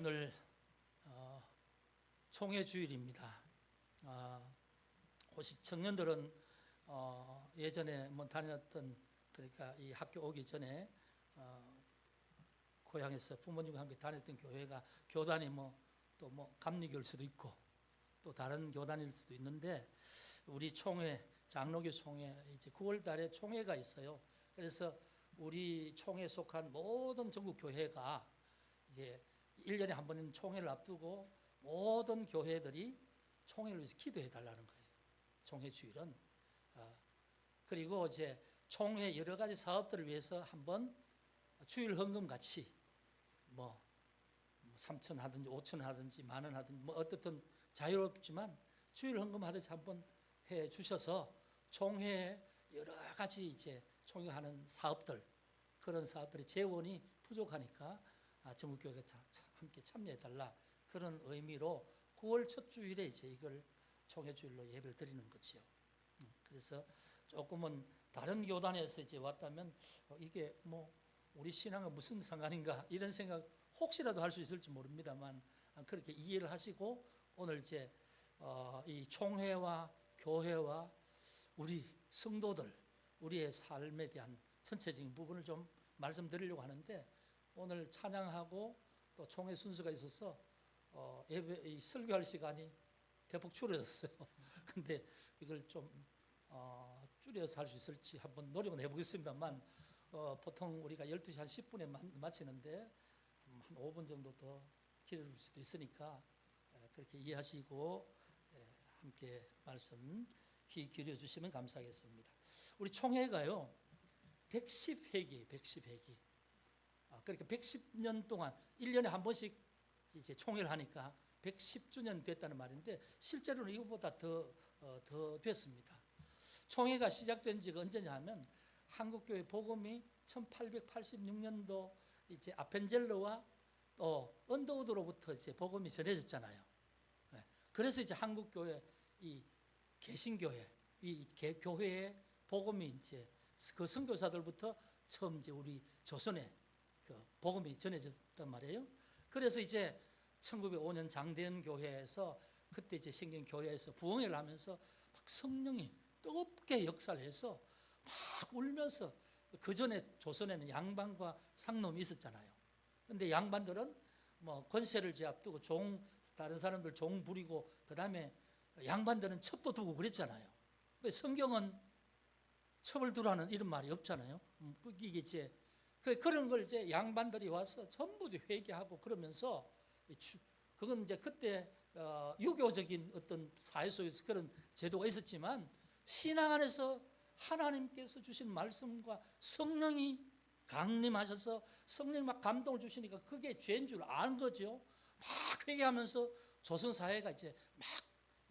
오늘 총회 주일입니다. 혹시 청년들은 예전에 다녔던, 그러니까 이 학교 오기 전에 고향에서 부모님과 함께 다녔던 교회가 교단이 또 감리교일 수도 있고 또 다른 교단일 수도 있는데, 우리 총회, 장로교 총회 이제 9월 달에 총회가 있어요. 그래서 우리 총회에 속한 모든 전국 교회가 이제 1년에 한 번 총회를 앞두고 모든 교회들이 총회를 위해서 기도해 달라는 거예요. 총회 주일은. 그리고 이제 총회 여러 가지 사업들을 위해서 한번 주일 헌금 같이 3천 하든지 5천 하든지 만 원 하든지 어떻든 자유롭지만 주일 헌금 하듯이 한번 해 주셔서 총회에 여러 가지 이제 총회하는 사업들, 그런 사업들이 재원이 부족하니까 전국교회가 함께 참여해 달라, 그런 의미로 9월 첫 주일에 이제 이걸 총회 주일로 예배를 드리는 거지요. 그래서 조금은 다른 교단에서 이제 왔다면 이게 우리 신앙과 무슨 상관인가 이런 생각 혹시라도 할 수 있을지 모릅니다만, 그렇게 이해를 하시고 오늘 이제 이 총회와 교회와 우리 성도들, 우리의 삶에 대한 전체적인 부분을 좀 말씀드리려고 하는데, 오늘 찬양하고 또 총회 순서가 있어서 예배 설교할 시간이 대폭 줄어졌어요. 근데 이걸 좀 줄여서 할 수 있을지 한번 노력은 해보겠습니다만, 보통 우리가 12시 한 10분에 마치는데 한 5분 정도 더 기다릴 수도 있으니까 그렇게 이해하시고 함께 말씀 귀 기울여 주시면 감사하겠습니다. 우리 총회가요 110회기, 110회기. 그러니까 110년 동안 1년에 한 번씩 이제 총회를 하니까 110주년 됐다는 말인데, 실제로는 이거보다 더 됐습니다. 총회가 시작된 지가 언제냐 하면, 한국교회 복음이 1886년도 이제 아펜젤러와 또 언더우드로부터 이제 복음이 전해졌잖아요. 그래서 이제 한국교회, 이 개신교회, 이 교회의 복음이 이제 그 선교사들부터 처음 이제 우리 조선에 그 복음이 전해졌단 말이에요. 그래서 이제 1905년 장대현 교회에서, 그때 이제 생긴 교회에서 부흥회를 하면서 막 성령이 뜨겁게 역사를 해서 막 울면서, 그 전에 조선에는 양반과 상놈이 있었잖아요. 근데 양반들은 권세를 제압두고 다른 사람들 종 부리고, 그 다음에 양반들은 첩도 두고 그랬잖아요. 성경은 첩을 두라는 이런 말이 없잖아요. 이게 이제 그런 걸 이제 양반들이 와서 전부 회개하고 그러면서, 그건 이제 그때 유교적인 어떤 사회 속에서 그런 제도가 있었지만, 신앙 안에서 하나님께서 주신 말씀과 성령이 강림하셔서 성령이 막 감동을 주시니까 그게 죄인 줄 아는 거죠. 막 회개하면서 조선 사회가 이제 막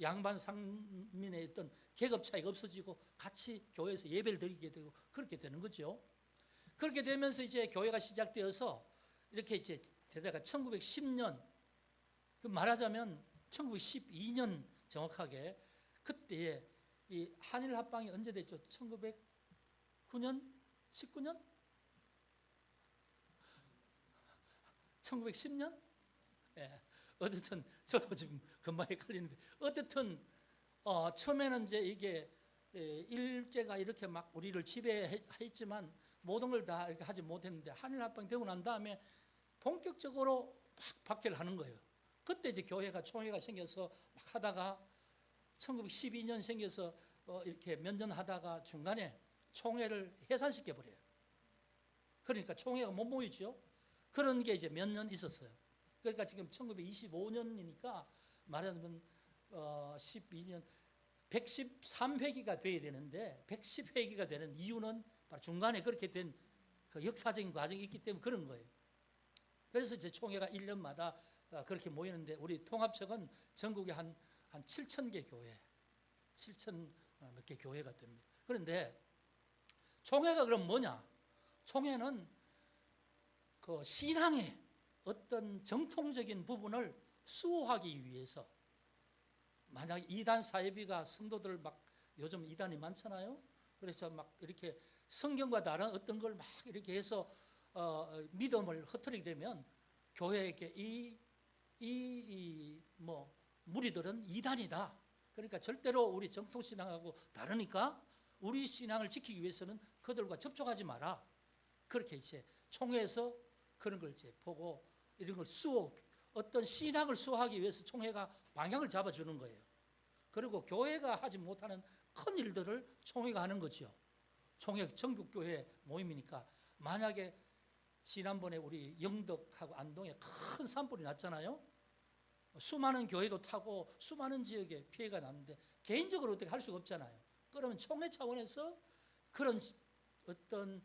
양반 상민의 어떤 계급 차이가 없어지고 같이 교회에서 예배를 드리게 되고 그렇게 되는 거죠. 그렇게 되면서 이제 교회가 시작되어서 이렇게 이제 되다가 1910년, 그 말하자면 1912년 정확하게, 그때에 이 한일 합방이 언제 됐죠? 1909년? 19년? 1910년? 예. 어쨌든 저도 지금 금방 헷갈리는데, 어쨌든 처음에는 이제 이게 일제가 이렇게 막 우리를 지배했지만 모든 걸 다 이렇게 하지 못했는데, 한일 합방이 되고 난 다음에 본격적으로 막 박해를 하는 거예요. 그때 이제 교회가 총회가 생겨서 막 하다가 1912년 생겨서 이렇게 몇 년 하다가 중간에 총회를 해산시켜 버려요. 그러니까 총회가 못 모이죠. 그런 게 이제 몇 년 있었어요. 그러니까 지금 1925년이니까 말하자면 12년 113회기가 돼야 되는데 110회기가 되는 이유는 바로 중간에 그렇게 된 그 역사적인 과정이 있기 때문에 그런 거예요. 그래서 이제 총회가 1년마다 그렇게 모이는데, 우리 통합청은 전국에 한 7,000개 교회, 7,000 몇 개 교회가 됩니다. 그런데 총회가 그럼 뭐냐? 총회는 그 신앙의 어떤 정통적인 부분을 수호하기 위해서, 만약 이단 사이비가 성도들 막, 요즘 이단이 많잖아요. 그래서 막 이렇게 성경과 다른 어떤 걸 막 이렇게 해서 믿음을 흐트리게 되면 교회에게 이 뭐 무리들은 이단이다. 그러니까 절대로 우리 정통 신앙하고 다르니까 우리 신앙을 지키기 위해서는 그들과 접촉하지 마라. 그렇게 이제 총회에서 그런 걸 이제 보고 이런 걸 어떤 신앙을 수호하기 위해서 총회가 방향을 잡아주는 거예요. 그리고 교회가 하지 못하는 큰 일들을 총회가 하는 거죠. 총회 전국교회 모임이니까 만약에 지난번에 우리 영덕하고 안동에 큰 산불이 났잖아요. 수많은 교회도 타고 수많은 지역에 피해가 났는데 개인적으로 어떻게 할 수가 없잖아요. 그러면 총회 차원에서 그런 어떤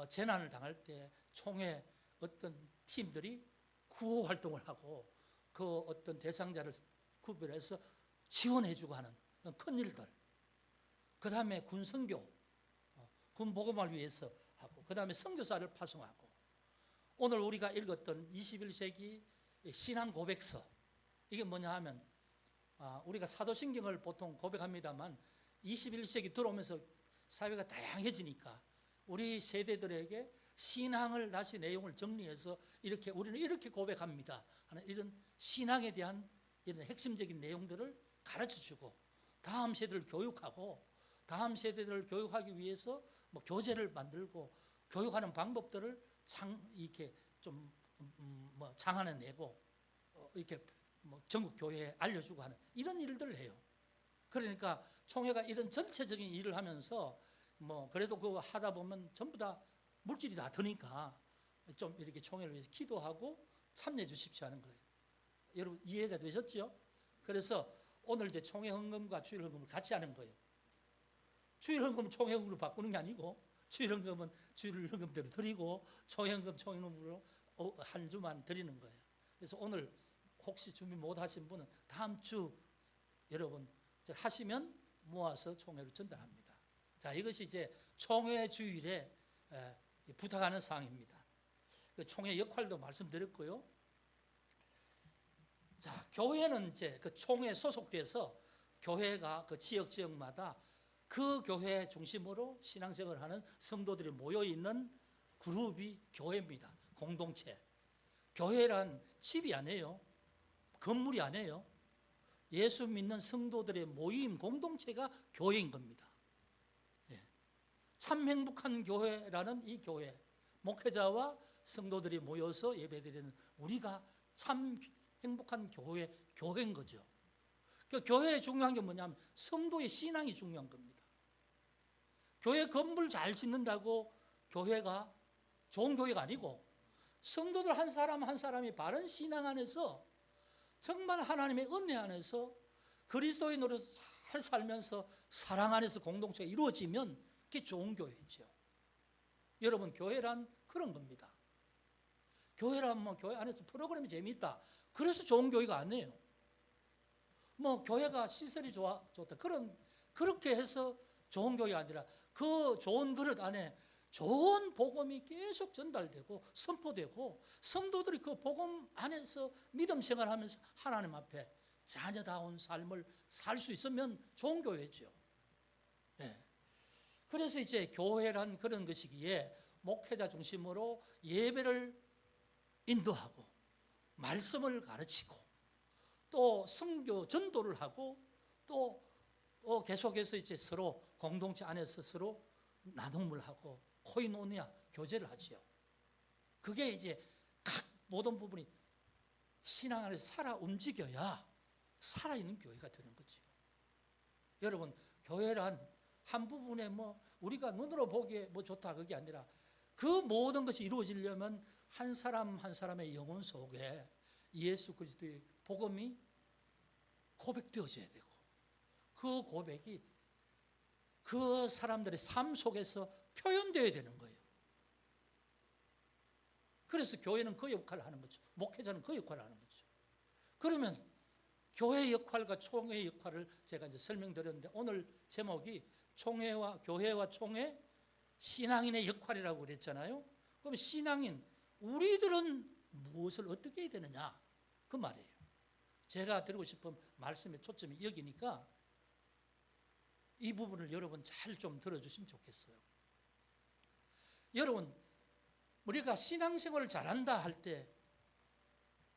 재난을 당할 때 총회 어떤 팀들이 구호 활동을 하고 그 어떤 대상자를 구별해서 지원해주고 하는 큰 일들. 그 다음에 군선교, 군 복음을 위해서 하고, 그 다음에 선교사를 파송하고, 오늘 우리가 읽었던 21세기 신앙 고백서, 이게 뭐냐 하면 우리가 사도신경을 보통 고백합니다만 21세기 들어오면서 사회가 다양해지니까 우리 세대들에게 신앙을 다시 내용을 정리해서 이렇게 우리는 이렇게 고백합니다 하는 이런 신앙에 대한 이런 핵심적인 내용들을 가르쳐주고 다음 세대를 교육하고 다음 세대들을 교육하기 위해서 뭐 교재를 만들고 교육하는 방법들을 이렇게 좀 장안에 내고 이렇게 뭐 전국 교회에 알려주고 하는 이런 일들을 해요. 그러니까 총회가 이런 전체적인 일을 하면서 뭐 그래도 그거 하다 보면 전부 다 물질이 다 드니까 좀 이렇게 총회를 위해서 기도하고 참여해 주십시오 하는 거예요. 여러분 이해가 되셨죠? 그래서 오늘 이제 총회 헌금과 주일 헌금을 같이 하는 거예요. 주일 헌금은 총회 헌금으로 바꾸는 게 아니고 주일 헌금은 주일 헌금대로 드리고 총회 헌금 총회 헌금으로 한 주만 드리는 거예요. 그래서 오늘 혹시 준비 못 하신 분은 다음 주 여러분 하시면 모아서 총회로 전달합니다. 자, 이것이 이제 총회 주일에 부탁하는 사항입니다. 그 총회 역할도 말씀드렸고요. 자, 교회는 이제 그 총회 소속돼서 교회가 그 지역마다 그 교회 중심으로 신앙생활을 하는 성도들이 모여 있는 그룹이 교회입니다. 공동체. 교회란 집이 아니에요. 건물이 아니에요. 예수 믿는 성도들의 모임 공동체가 교회인 겁니다. 참 행복한 교회라는 이 교회, 목회자와 성도들이 모여서 예배드리는 우리가 참 행복한 교회인 거죠. 그 교회에 중요한 게 뭐냐면 성도의 신앙이 중요한 겁니다. 교회 건물 잘 짓는다고 교회가 좋은 교회가 아니고 성도들 한 사람 한 사람이 바른 신앙 안에서 정말 하나님의 은혜 안에서 그리스도인으로 잘 살면서 사랑 안에서 공동체가 이루어지면 그게 좋은 교회죠. 여러분 교회란 그런 겁니다. 교회란 뭐 교회 안에서 프로그램이 재미있다. 그래서 좋은 교회가 아니에요. 뭐 교회가 시설이 좋다. 그렇게 해서 좋은 교회가 아니라 그 좋은 그릇 안에 좋은 복음이 계속 전달되고 선포되고 성도들이 그 복음 안에서 믿음 생활하면서 하나님 앞에 자녀다운 삶을 살 수 있으면 좋은 교회죠. 네. 그래서 이제 교회란 그런 것이기에 목회자 중심으로 예배를 인도하고 말씀을 가르치고 또 선교 전도를 하고 또 계속해서 이제 서로 공동체 안에서 서로 나눔을 하고 코이노니아 교제를 하지요. 그게 이제 각 모든 부분이 신앙 안에서 살아 움직여야 살아있는 교회가 되는 거죠. 여러분 교회란 한 부분에 뭐 우리가 눈으로 보기에 뭐 좋다 그게 아니라 그 모든 것이 이루어지려면 한 사람 한 사람의 영혼 속에 예수 그리스도의 복음이 고백되어져야 되고 그 고백이 그 사람들의 삶 속에서 표현되어야 되는 거예요. 그래서 교회는 그 역할을 하는 거죠. 목회자는 그 역할을 하는 거죠. 그러면 교회 역할과 총회의 역할을 제가 이제 설명드렸는데 오늘 제목이 총회와 교회와 총회 신앙인의 역할이라고 그랬잖아요. 그럼 신앙인 우리들은 무엇을 어떻게 해야 되느냐 그 말이에요. 제가 드리고 싶은 말씀의 초점이 여기니까 이 부분을 여러분 잘 좀 들어주시면 좋겠어요. 여러분 우리가 신앙생활을 잘한다 할 때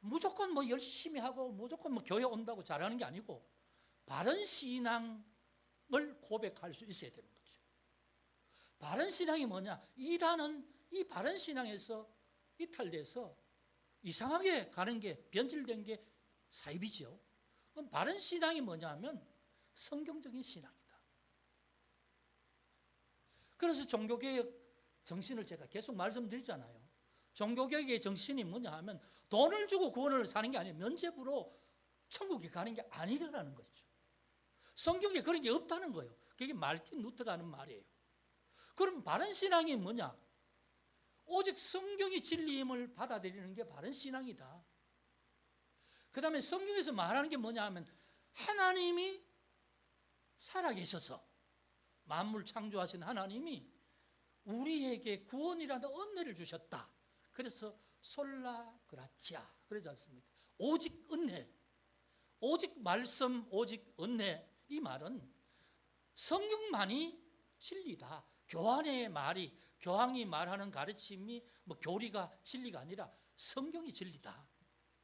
무조건 뭐 열심히 하고 무조건 뭐 교회 온다고 잘하는 게 아니고 바른 신앙을 고백할 수 있어야 되는 거죠. 바른 신앙이 뭐냐? 일하는 이 바른 신앙에서 이탈돼서 이상하게 가는 게 변질된 게 사입이죠. 그럼 바른 신앙이 뭐냐 하면 성경적인 신앙이다. 그래서 종교개혁 정신을 제가 계속 말씀드리잖아요. 종교개혁의 정신이 뭐냐 하면 돈을 주고 구원을 사는 게 아니에요. 면죄부로 천국에 가는 게 아니라는 거죠. 성경에 그런 게 없다는 거예요. 그게 말틴 루터가 하는 말이에요. 그럼 바른 신앙이 뭐냐? 오직 성경이 진리임을 받아들이는 게 바른 신앙이다. 그 다음에 성경에서 말하는 게 뭐냐 하면 하나님이 살아계셔서 만물 창조하신 하나님이 우리에게 구원이라는 은혜를 주셨다. 그래서 솔라 그라티아 그러지 않습니까? 오직 은혜, 오직 말씀, 오직 은혜. 이 말은 성경만이 진리다. 교환의 말이, 교황이 말하는 가르침이 뭐 교리가 진리가 아니라 성경이 진리다.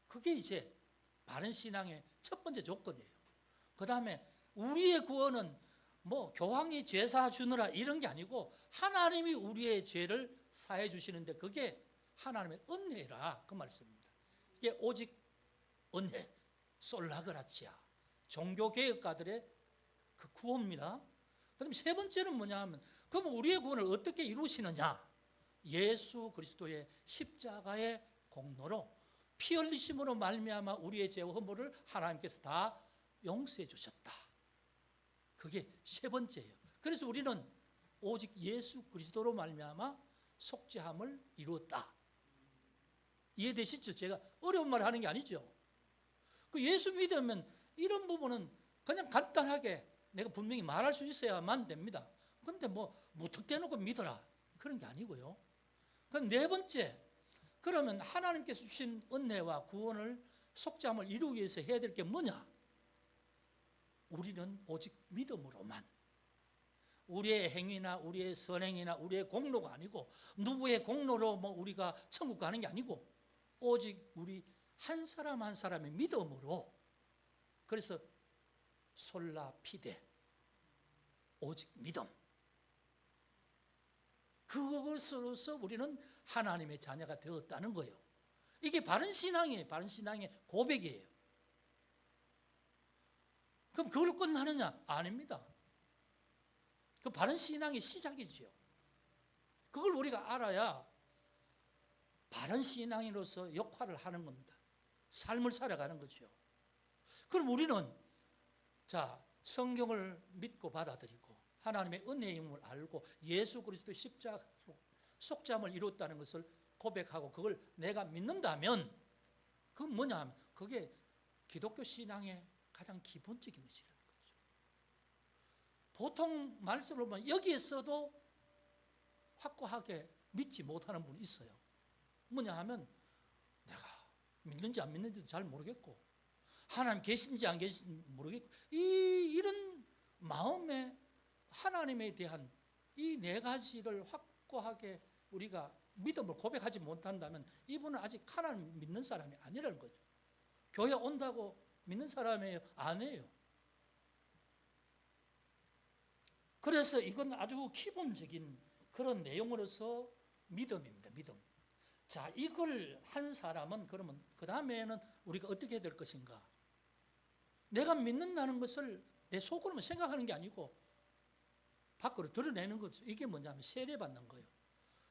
그게 이제 바른 신앙의 첫 번째 조건이에요. 그 다음에 우리의 구원은 뭐 교황이 죄사 주느라 이런 게 아니고 하나님이 우리의 죄를 사해 주시는데 그게 하나님의 은혜라 그 말씀입니다. 이게 오직 은혜, 솔라그라치아, 종교개혁가들의 그 구원입니다. 그다음 세 번째는 뭐냐 하면 그럼 우리의 구원을 어떻게 이루시느냐? 예수 그리스도의 십자가의 공로로 피 흘리심으로 말미암아 우리의 죄와 허물을 하나님께서 다 용서해 주셨다. 그게 세 번째예요. 그래서 우리는 오직 예수 그리스도로 말미암아 속죄함을 이루었다. 이해되시죠? 제가 어려운 말 하는 게 아니죠. 그 예수 믿으면 이런 부분은 그냥 간단하게 내가 분명히 말할 수 있어야만 됩니다. 그런데 뭐 무턱대놓고 믿어라 그런 게 아니고요. 그럼 네 번째, 그러면 하나님께서 주신 은혜와 구원을 속죄함을 이루기 위해서 해야 될 게 뭐냐? 우리는 오직 믿음으로만, 우리의 행위나 우리의 선행이나 우리의 공로가 아니고 누구의 공로로 뭐 우리가 천국 가는 게 아니고 오직 우리 한 사람 한 사람의 믿음으로. 그래서 솔라 피데, 오직 믿음. 그것으로서 우리는 하나님의 자녀가 되었다는 거예요. 이게 바른 신앙이에요. 바른 신앙의 고백이에요. 그럼 그걸로 끝나느냐? 아닙니다. 그 바른 신앙의 시작이지요. 그걸 우리가 알아야 바른 신앙인으로서 역할을 하는 겁니다. 삶을 살아가는 거죠. 그럼 우리는 자, 성경을 믿고 받아들이고 하나님의 은혜임을 알고 예수 그리스도의 십자가 속죄함을 이뤘다는 것을 고백하고 그걸 내가 믿는다면 그건 뭐냐 하면 그게 기독교 신앙의 가장 기본적인 것이라는 거죠. 보통 말씀을 보면 여기에서도 확고하게 믿지 못하는 분이 있어요. 뭐냐 하면 내가 믿는지 안 믿는지도 잘 모르겠고 하나님 계신지 안 계신지 모르겠고 이런 마음에 하나님에 대한 이 네 가지를 확고하게 우리가 믿음을 고백하지 못한다면 이분은 아직 하나님 믿는 사람이 아니라는 거죠. 교회 온다고 믿는 사람이에요? 아니에요. 그래서 이건 아주 기본적인 그런 내용으로서 믿음입니다. 믿음. 자, 이걸 한 사람은 그러면 그 다음에는 우리가 어떻게 해야 될 것인가? 내가 믿는다는 것을 내 속으로만 생각하는 게 아니고 밖으로 드러내는 거죠. 이게 뭐냐면 세례받는 거예요.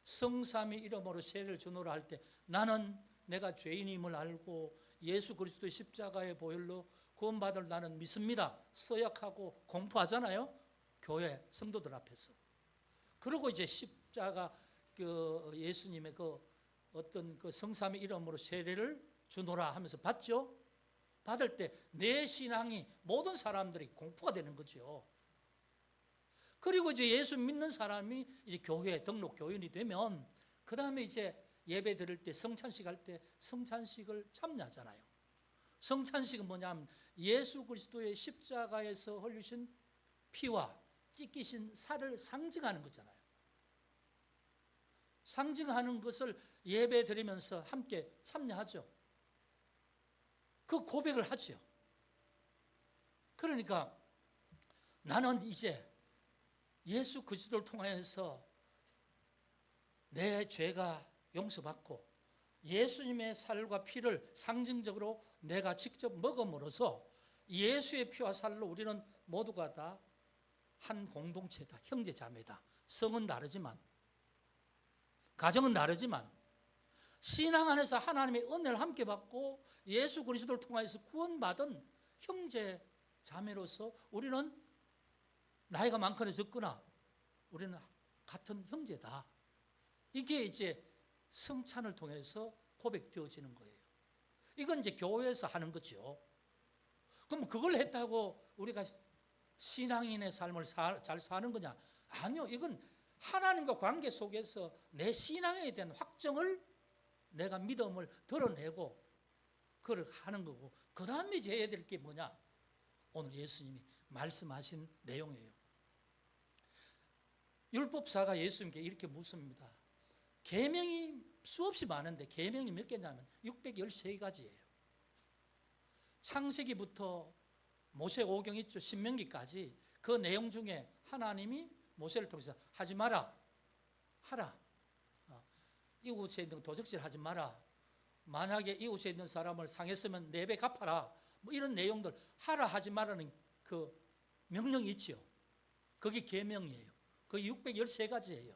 성삼위 이름으로 세례를 주노라 할 때 나는 내가 죄인임을 알고 예수 그리스도의 십자가의 보혈로 구원받을 나는 믿습니다. 서약하고 공포하잖아요. 교회 성도들 앞에서. 그리고 이제 십자가 그 예수님의 그 어떤 그 성삼위 이름으로 세례를 주노라 하면서 받죠. 받을 때 내 신앙이 모든 사람들이 공포가 되는 거죠. 그리고 이제 예수 믿는 사람이 이제 교회 등록 교인이 되면 그 다음에 이제 예배 드릴 때 성찬식 할 때 성찬식을 참여하잖아요. 성찬식은 뭐냐면 예수 그리스도의 십자가에서 흘리신 피와 찢기신 살을 상징하는 거잖아요. 상징하는 것을 예배 드리면서 함께 참여하죠. 그 고백을 하죠. 그러니까 나는 이제 예수 그리스도를 통하여서 내 죄가 용서받고 예수님의 살과 피를 상징적으로 내가 직접 먹음으로써 예수의 피와 살로 우리는 모두가 다 한 공동체다. 형제 자매다. 성은 다르지만, 가정은 다르지만 신앙 안에서 하나님의 은혜를 함께 받고 예수 그리스도를 통하여서 구원받은 형제 자매로서 우리는 나이가 많거나 적거나 우리는 같은 형제다. 이게 이제 성찬을 통해서 고백되어지는 거예요. 이건 이제 교회에서 하는 거죠. 그럼 그걸 했다고 우리가 신앙인의 삶을 잘 사는 거냐? 아니요. 이건 하나님과 관계 속에서 내 신앙에 대한 확정을, 내가 믿음을 드러내고 그걸 하는 거고, 그 다음에 이제 해야 될 게 뭐냐? 오늘 예수님이 말씀하신 내용이에요. 율법사가 예수님께 이렇게 묻습니다. 계명이 수없이 많은데 계명이 몇 개냐면 613가지예요. 창세기부터 모세 오경 있죠. 신명기까지 그 내용 중에 하나님이 모세를 통해서 하지 마라, 하라. 이웃에 있는 도적질 하지 마라. 만약에 이웃에 있는 사람을 상했으면 4배 갚아라. 뭐 이런 내용들 하라 하지 마라는 그 명령이 있죠. 그게 계명이에요. 그게 613가지예요.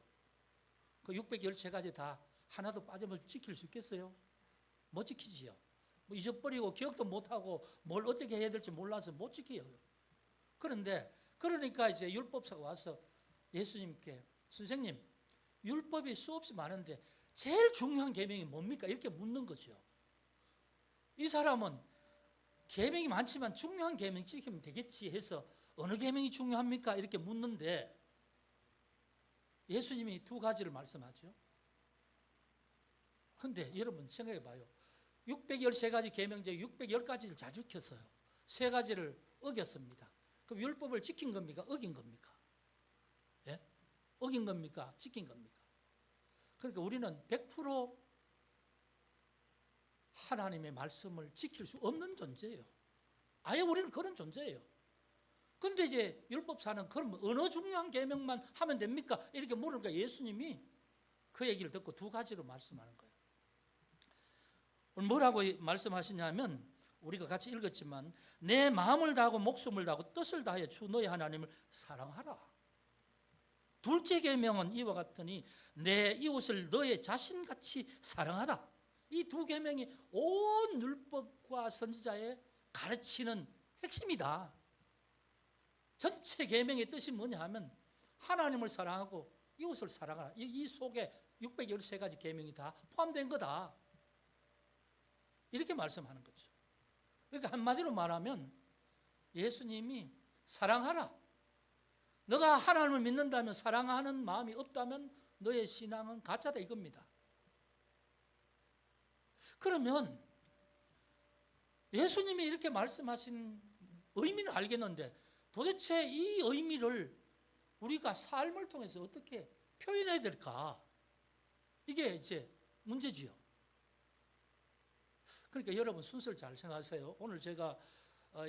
그 613가지 다 하나도 빠짐없이 지킬 수 있겠어요? 못 지키지요. 뭐 잊어버리고 기억도 못하고 뭘 어떻게 해야 될지 몰라서 못 지켜요. 그런데 그러니까 이제 율법사가 와서 예수님께, 선생님, 율법이 수없이 많은데 제일 중요한 계명이 뭡니까? 이렇게 묻는 거죠. 이 사람은 계명이 많지만 중요한 계명 지키면 되겠지 해서 어느 계명이 중요합니까? 이렇게 묻는데 예수님이 2가지를 말씀하죠. 그런데 여러분 생각해 봐요. 613가지 계명 중에 610가지를 잘 지켰어요. 3가지를 어겼습니다. 그럼 율법을 지킨 겁니까? 어긴 겁니까? 예? 어긴 겁니까? 지킨 겁니까? 그러니까 우리는 100% 하나님의 말씀을 지킬 수 없는 존재예요. 아예 우리는 그런 존재예요. 그런데 이제 율법사는 그럼 어느 중요한 계명만 하면 됩니까? 이렇게 물으니까 예수님이 그 얘기를 듣고 2가지로 말씀하는 거예요. 뭐라고 말씀하시냐면 우리가 같이 읽었지만 내 마음을 다하고 목숨을 다하고 뜻을 다하여 주 너의 하나님을 사랑하라. 둘째 계명은 이와 같으니 내 이웃을 너의 자신같이 사랑하라. 이 2계명이 온 율법과 선지자의 가르치는 핵심이다. 전체 계명의 뜻이 뭐냐 하면 하나님을 사랑하고 이웃을 사랑하라. 이 속에 613가지 계명이 다 포함된 거다. 이렇게 말씀하는 거죠. 그러니까 한마디로 말하면 예수님이 사랑하라. 너가 하나님을 믿는다면, 사랑하는 마음이 없다면 너의 신앙은 가짜다 이겁니다. 그러면 예수님이 이렇게 말씀하신 의미는 알겠는데 도대체 이 의미를 우리가 삶을 통해서 어떻게 표현해야 될까? 이게 이제 문제지요. 그러니까 여러분 순서를 잘 생각하세요. 오늘 제가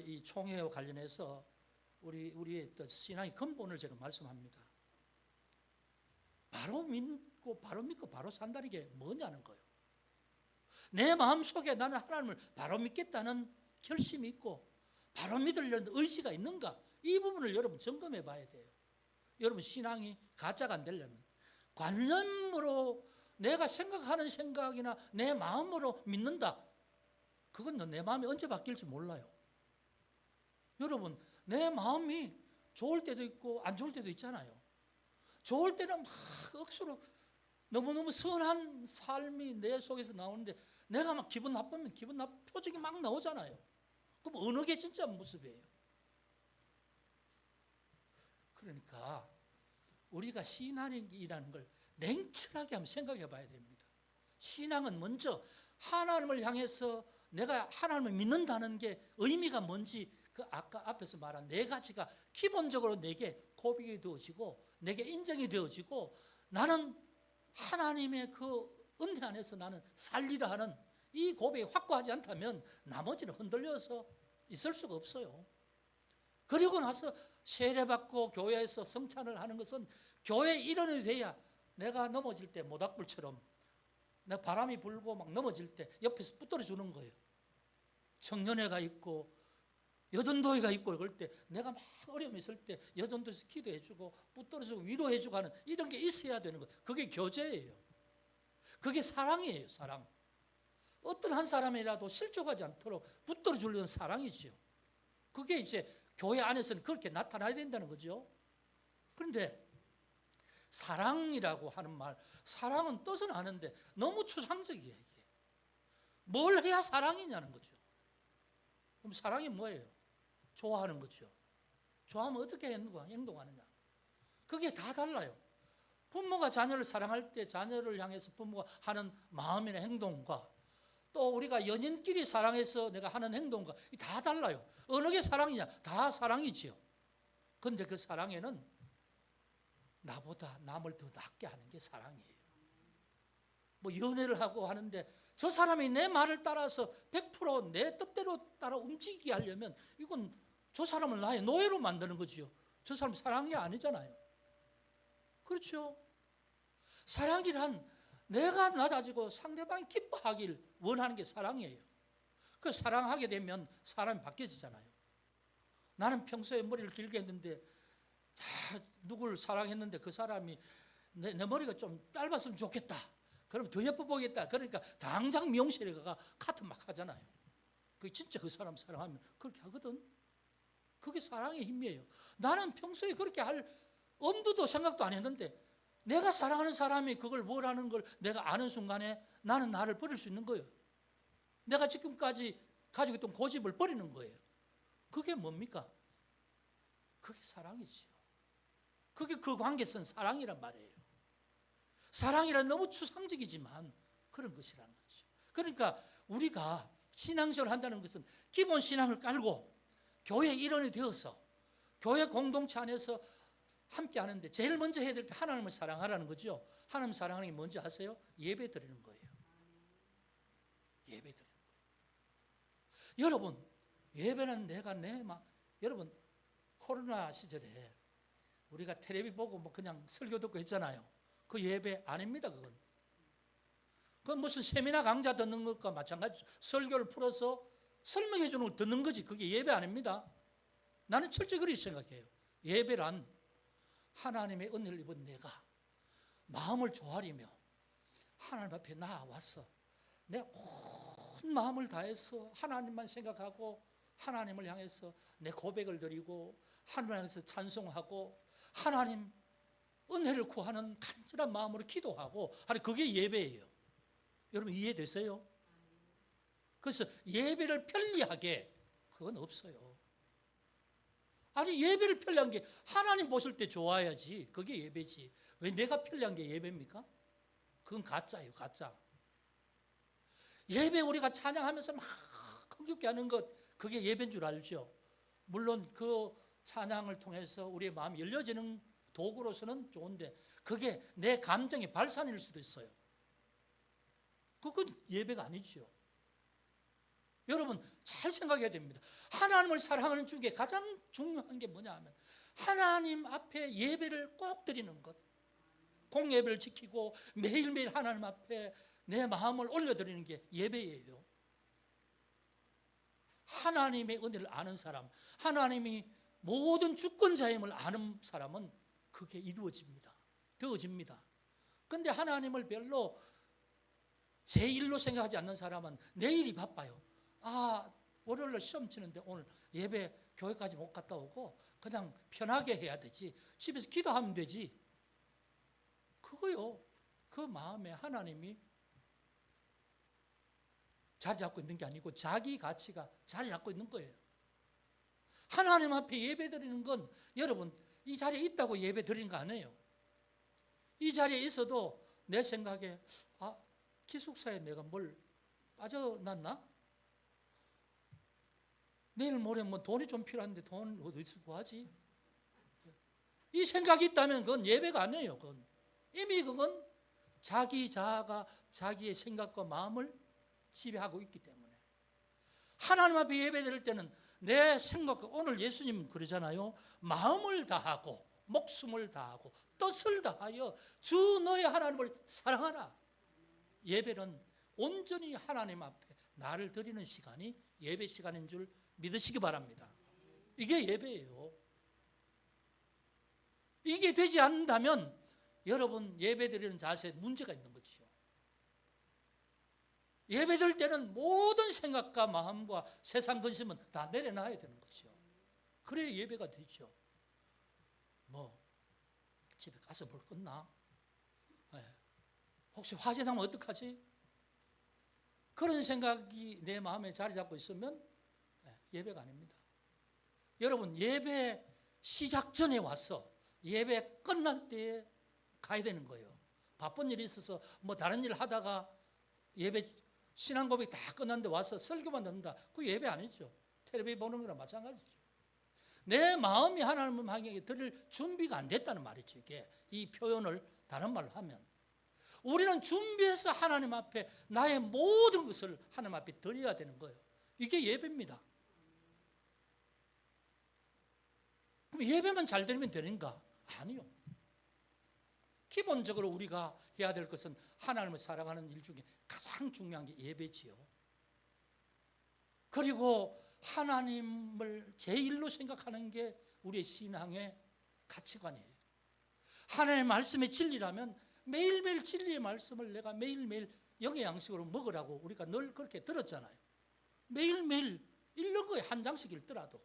이 총회와 관련해서 우리의 신앙의 근본을 제가 말씀합니다. 바로 믿고 바로 산다는 게 뭐냐는 거예요. 내 마음속에 나는 하나님을 바로 믿겠다는 결심이 있고 바로 믿으려는 의지가 있는가? 이 부분을 여러분 점검해 봐야 돼요. 여러분 신앙이 가짜가 안 되려면 관념으로 내가 생각하는 생각이나 내 마음으로 믿는다. 그건 내 마음이 언제 바뀔지 몰라요. 여러분 내 마음이 좋을 때도 있고 안 좋을 때도 있잖아요. 좋을 때는 막 억수로 너무너무 선한 삶이 내 속에서 나오는데 내가 막 기분 나쁘면 표정이 막 나오잖아요. 그럼 어느 게 진짜 모습이에요? 그러니까 우리가 신앙이라는 걸 냉철하게 한번 생각해 봐야 됩니다. 신앙은 먼저 하나님을 향해서 내가 하나님을 믿는다는 게 의미가 뭔지 그 아까 앞에서 말한 4가지가 기본적으로 내게 고백이 되어지고 내게 인정이 되어지고 나는 하나님의 그 은혜 안에서 나는 살리라 하는 이 고백이 확고하지 않다면 나머지는 흔들려서 있을 수가 없어요. 그리고 나서 세례받고 교회에서 성찬을 하는 것은 교회 일원이 돼야 내가 넘어질 때 모닥불처럼 내가 바람이 불고 막 넘어질 때 옆에서 붙들어 주는 거예요. 청년회가 있고 여전도회가 있고 그럴 때 내가 막 어려움이 있을 때 여전도에서 기도해주고 붙들어주고 위로해주고 하는 이런 게 있어야 되는 거예요. 그게 교제예요. 그게 사랑이에요. 사랑. 어떤 한 사람이라도 실족하지 않도록 붙들어 주려는 사랑이지요. 그게 이제 교회 안에서는 그렇게 나타나야 된다는 거죠. 그런데 사랑이라고 하는 말, 사랑은 뜻은 아는데 너무 추상적이에요. 이게. 뭘 해야 사랑이냐는 거죠. 그럼 사랑이 뭐예요? 좋아하는 거죠. 좋아하면 어떻게 행동하느냐. 그게 다 달라요. 부모가 자녀를 사랑할 때 자녀를 향해서 부모가 하는 마음이나 행동과 또 우리가 연인끼리 사랑해서 내가 하는 행동과 다 달라요. 어느 게 사랑이냐? 다 사랑이지요. 그런데 그 사랑에는 나보다 남을 더 낫게 하는 게 사랑이에요. 뭐 연애를 하고 하는데 저 사람이 내 말을 따라서 100%내 뜻대로 따라 움직이게 하려면 이건 저 사람을 나의 노예로 만드는 거지요. 저 사람 사랑이 아니잖아요. 그렇죠? 사랑이란 내가 낮아지고 상대방이 기뻐하길 원하는 게 사랑이에요. 그 사랑하게 되면 사람이 바뀌어지잖아요. 나는 평소에 머리를 길게 했는데 누구를 사랑했는데 그 사람이 내 머리가 좀 짧았으면 좋겠다. 그럼 더 예뻐 보이겠다. 그러니까 당장 미용실에 가가 카트 막 하잖아요. 그게 진짜 그 사람 사랑하면 그렇게 하거든. 그게 사랑의 힘이에요. 나는 평소에 그렇게 할 엄두도 생각도 안 했는데 내가 사랑하는 사람이 그걸 뭐라는 걸 내가 아는 순간에 나는 나를 버릴 수 있는 거예요. 내가 지금까지 가지고 있던 고집을 버리는 거예요. 그게 뭡니까? 그게 사랑이지요. 그게 그 관계성 사랑이란 말이에요. 사랑이란 너무 추상적이지만 그런 것이라는 거죠. 그러니까 우리가 신앙생활을 한다는 것은 기본 신앙을 깔고 교회 일원이 되어서 교회 공동체 안에서 함께 하는데 제일 먼저 해야 될 게 하나님을 사랑하라는 거죠. 하나님 사랑하는 게 뭔지 아세요? 예배 드리는 거예요. 예배 드리는 거예요. 여러분, 예배는 여러분 코로나 시절에 우리가 텔레비 보고 뭐 그냥 설교 듣고 했잖아요. 그 예배 아닙니다. 그건 무슨 세미나 강좌 듣는 것과 마찬가지. 설교를 풀어서 설명해 주는 걸 듣는 거지. 그게 예배 아닙니다. 나는 철저히 그렇게 생각해요. 예배란 하나님의 은혜를 입은 내가 마음을 조아리며 하나님 앞에 나와서 내 온 마음을 다해서 하나님만 생각하고 하나님을 향해서 내 고백을 드리고 하나님을 향해서 찬송하고 하나님 은혜를 구하는 간절한 마음으로 기도하고 하는 그게 예배예요. 여러분 이해되세요? 그래서 예배를 편리하게 그건 없어요. 아니 예배를 편리한 게 하나님 보실 때 좋아야지. 그게 예배지. 왜 내가 편리한 게 예배입니까? 그건 가짜예요. 가짜. 예배 우리가 찬양하면서 막 흥겹게 하는 것 그게 예배인 줄 알죠. 물론 그 찬양을 통해서 우리의 마음이 열려지는 도구로서는 좋은데 그게 내 감정의 발산일 수도 있어요. 그건 예배가 아니죠. 여러분 잘 생각해야 됩니다. 하나님을 사랑하는 중에 가장 중요한 게 뭐냐 하면 하나님 앞에 예배를 꼭 드리는 것. 공예배를 지키고 매일매일 하나님 앞에 내 마음을 올려드리는 게 예배예요. 하나님의 은혜를 아는 사람, 하나님이 모든 주권자임을 아는 사람은 그게 이루어집니다. 되어집니다. 그런데 하나님을 별로 제 일로 생각하지 않는 사람은 내일이 바빠요. 월요일날 시험 치는데 오늘 예배 교회까지 못 갔다 오고 그냥 편하게 해야 되지. 집에서 기도하면 되지. 그거요. 그 마음에 하나님이 자리 잡고 있는 게 아니고 자기 가치가 자리 잡고 있는 거예요. 하나님 앞에 예배 드리는 건 여러분 이 자리에 있다고 예배 드리는 거 아니에요. 이 자리에 있어도 내 생각에 기숙사에 내가 뭘 빠져났나? 내일 모레 뭐 돈이 좀 필요한데 돈 어디서 구하지? 이 생각이 있다면 그건 예배가 아니에요. 이미 그건 자기 자아가 자기의 생각과 마음을 지배하고 있기 때문에 하나님 앞에 예배드릴 때는 내 생각, 오늘 예수님 그러잖아요. 마음을 다하고 목숨을 다하고 뜻을 다하여 주 너의 하나님을 사랑하라. 예배는 온전히 하나님 앞에 나를 드리는 시간이 예배 시간인 줄 믿으시기 바랍니다. 이게 예배예요. 이게 되지 않는다면 여러분 예배 드리는 자세에 문제가 있는 거죠. 예배 드릴 때는 모든 생각과 마음과 세상 근심은 다 내려놔야 되는 거죠. 그래야 예배가 되죠. 뭐 집에 가서 뭘 끝나? 혹시 화재 나면 어떡하지? 그런 생각이 내 마음에 자리 잡고 있으면 예배가 아닙니다. 여러분 예배 시작 전에 와서 예배 끝날 때에 가야 되는 거예요. 바쁜 일이 있어서 뭐 다른 일 하다가 예배 신앙 고백 다 끝났는데 와서 설교만 듣는다. 그 예배 아니죠. 텔레비 보는 거랑 마찬가지죠. 내 마음이 하나님 향해 들을 준비가 안 됐다는 말이죠. 이게 이 표현을 다른 말로 하면 우리는 준비해서 하나님 앞에 나의 모든 것을 하나님 앞에 드려야 되는 거예요. 이게 예배입니다. 그럼 예배만 잘 드리면 되는가? 아니요. 기본적으로 우리가 해야 될 것은 하나님을 사랑하는 일 중에 가장 중요한 게 예배지요. 그리고 하나님을 제일로 생각하는 게 우리의 신앙의 가치관이에요. 하나님의 말씀의 진리라면 매일매일 진리의 말씀을 내가 매일매일 영의 양식으로 먹으라고 우리가 늘 그렇게 들었잖아요. 매일매일 읽는 거예요. 한 장씩 읽더라도.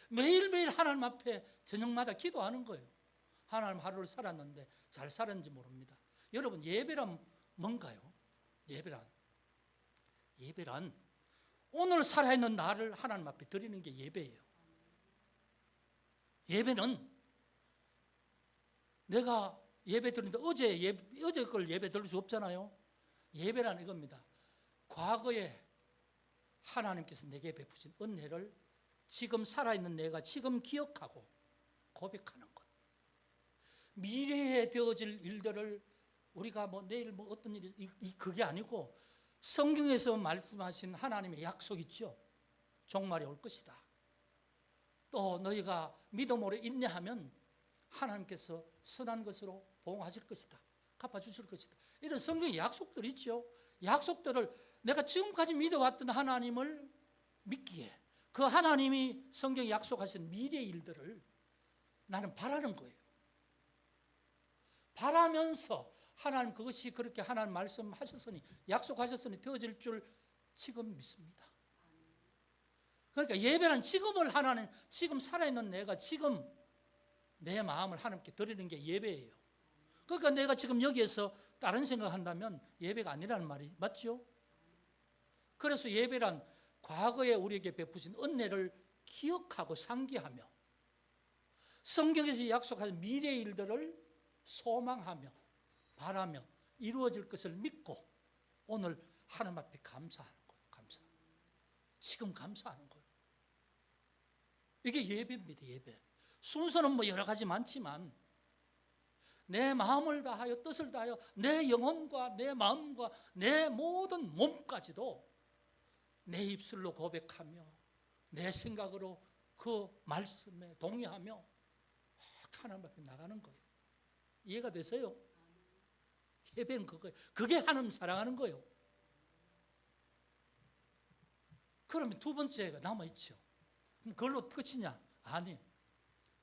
매일매일 하나님 앞에 저녁마다 기도하는 거예요. 하나님 하루를 살았는데 잘 살았는지 모릅니다. 여러분 예배란 뭔가요? 예배란 오늘 살아있는 나를 하나님 앞에 드리는 게 예배예요. 예배는 내가 예배 드리는데 어제 걸 예배 드릴 수 없잖아요. 예배란 이겁니다. 과거에 하나님께서 내게 베푸신 은혜를 지금 살아있는 내가 지금 기억하고 고백하는 것. 미래에 되어질 일들을 우리가 뭐 내일 뭐 어떤 일이 그게 아니고 성경에서 말씀하신 하나님의 약속 있죠. 종말이 올 것이다. 또 너희가 믿음으로 인내하면 하나님께서 선한 것으로 보응하실 것이다. 갚아주실 것이다. 이런 성경의 약속들이 있죠. 약속들을 내가 지금까지 믿어왔던 하나님을 믿기에 그 하나님이 성경에 약속하신 미래의 일들을 나는 바라는 거예요. 바라면서 하나님 그것이 그렇게 하나님 말씀하셨으니 약속하셨으니 되어질 줄 지금 믿습니다. 그러니까 예배는 지금을 하나님 지금 살아있는 내가 지금 내 마음을 하나님께 드리는 게 예배예요. 그러니까 내가 지금 여기에서 다른 생각한다면 예배가 아니라는 말이 맞죠? 그래서 예배란 과거에 우리에게 베푸신 은혜를 기억하고 상기하며 성경에서 약속한 미래의 일들을 소망하며 바라며 이루어질 것을 믿고 오늘 하나님 앞에 감사하는 거예요. 지금 감사하는 거예요. 이게 예배입니다. 예배. 순서는 뭐 여러 가지 많지만 내 마음을 다하여 뜻을 다하여 내 영혼과 내 마음과 내 모든 몸까지도 내 입술로 고백하며 내 생각으로 그 말씀에 동의하며 하나님 앞에 나가는 거예요. 이해가 되세요? 예배는 그거예요. 그게 하나님 사랑하는 거예요. 그러면 두 번째가 남아있죠. 그럼 그걸로 끝이냐? 아니.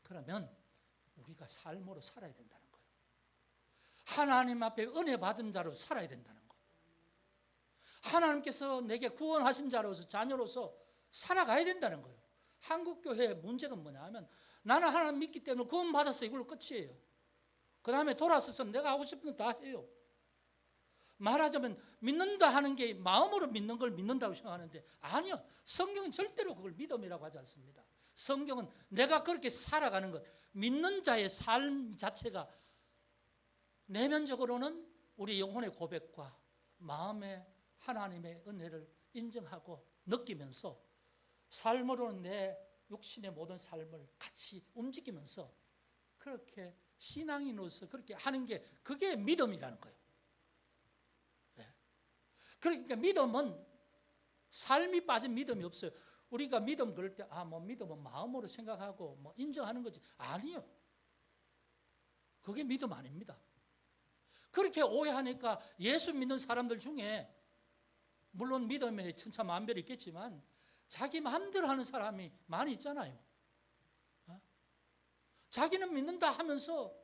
그러면 우리가 삶으로 살아야 된다는 거예요. 하나님 앞에 은혜 받은 자로 살아야 된다는 거예요. 하나님께서 내게 구원하신 자로서 자녀로서 살아가야 된다는 거예요. 한국교회의 문제가 뭐냐 하면 나는 하나님 믿기 때문에 구원 받았어 이걸로 끝이에요. 그 다음에 돌아서서 내가 하고 싶은 거 다 해요. 말하자면 믿는다 하는 게 마음으로 믿는 걸 믿는다고 생각하는데 아니요. 성경은 절대로 그걸 믿음이라고 하지 않습니다. 성경은 내가 그렇게 살아가는 것, 믿는 자의 삶 자체가 내면적으로는 우리 영혼의 고백과 마음의 하나님의 은혜를 인정하고 느끼면서 삶으로는 내 육신의 모든 삶을 같이 움직이면서 그렇게 신앙인으로서 그렇게 하는 게 그게 믿음이라는 거예요. 그러니까 믿음은 삶이 빠진 믿음이 없어요. 우리가 믿음 그럴 때 뭐 믿음은 마음으로 생각하고 뭐 인정하는 거지. 아니요. 그게 믿음 아닙니다. 그렇게 오해하니까 예수 믿는 사람들 중에 물론 믿음에 천차만별이 있겠지만 자기 마음대로 하는 사람이 많이 있잖아요. 자기는 믿는다 하면서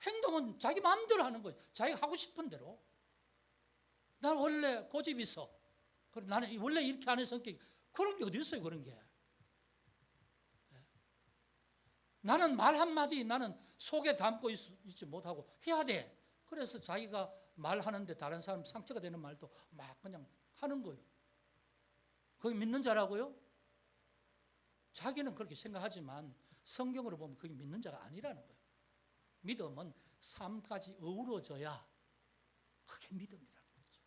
행동은 자기 마음대로 하는 거예요. 자기가 하고 싶은 대로. 난 원래 고집이 있어. 나는 원래 이렇게 하는 성격이. 그런 게 어디 있어요, 그런 게. 나는 말 한마디 나는 속에 담고 있지 못하고 해야 돼. 그래서 자기가 말하는데 다른 사람 상처가 되는 말도 막 그냥 하는 거예요. 그게 믿는 자라고요? 자기는 그렇게 생각하지만 성경으로 보면 그게 믿는 자가 아니라는 거예요. 믿음은 삶까지 어우러져야 그게 믿음이라는 거죠.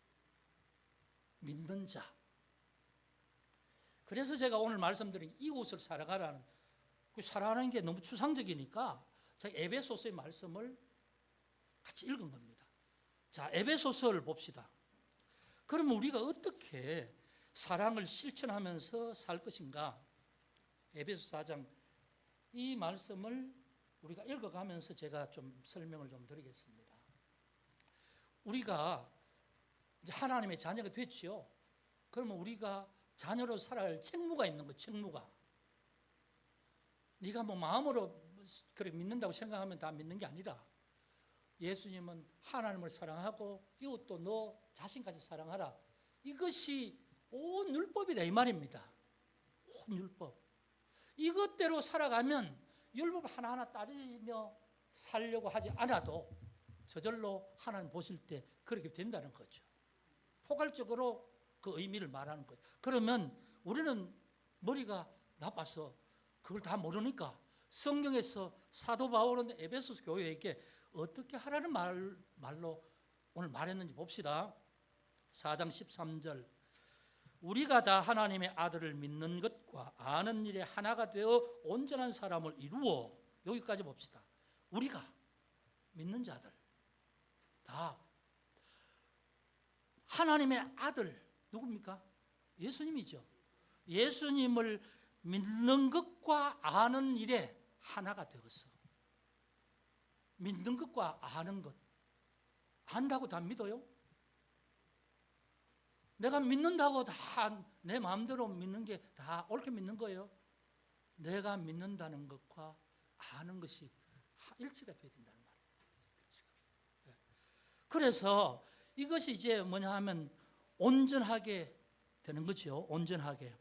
믿는 자. 그래서 제가 오늘 말씀드린 이웃을 사랑하라는, 그 사랑하는 게 너무 추상적이니까 제가 에베소서의 말씀을 같이 읽은 겁니다. 자, 에베소서를 봅시다. 그럼 우리가 어떻게 사랑을 실천하면서 살 것인가? 에베소 4장 이 말씀을 우리가 읽어가면서 제가 좀 설명을 좀 드리겠습니다. 우리가 이제 하나님의 자녀가 됐지요. 그러면 우리가 자녀로 살아갈 책무가 있는 거, 책무가. 네가 뭐 마음으로 그래 믿는다고 생각하면 다 믿는 게 아니라 예수님은 하나님을 사랑하고 이웃도 너 자신까지 사랑하라. 이것이 온 율법이다 이 말입니다. 온 율법. 이것대로 살아가면 율법 하나하나 따지며 살려고 하지 않아도 저절로 하나님 보실 때 그렇게 된다는 거죠. 포괄적으로 그 의미를 말하는 거예요. 그러면 우리는 머리가 나빠서 그걸 다 모르니까 성경에서 사도 바울은 에베소서 교회에게 어떻게 하라는 말로 오늘 말했는지 봅시다. 4장 13절 우리가 다 하나님의 아들을 믿는 것과 아는 일에 하나가 되어 온전한 사람을 이루어, 여기까지 봅시다. 우리가 믿는 자들 다 하나님의 아들 누굽니까? 예수님이죠. 예수님을 믿는 것과 아는 일에 하나가 되어서, 믿는 것과 아는 것, 안다고 다 믿어요? 내가 믿는다고 다 내 마음대로 믿는 게 다 옳게 믿는 거예요? 내가 믿는다는 것과 아는 것이 일치가 돼야 된다는 말이에요. 그래서 이것이 이제 뭐냐 하면 온전하게 되는 거죠. 온전하게.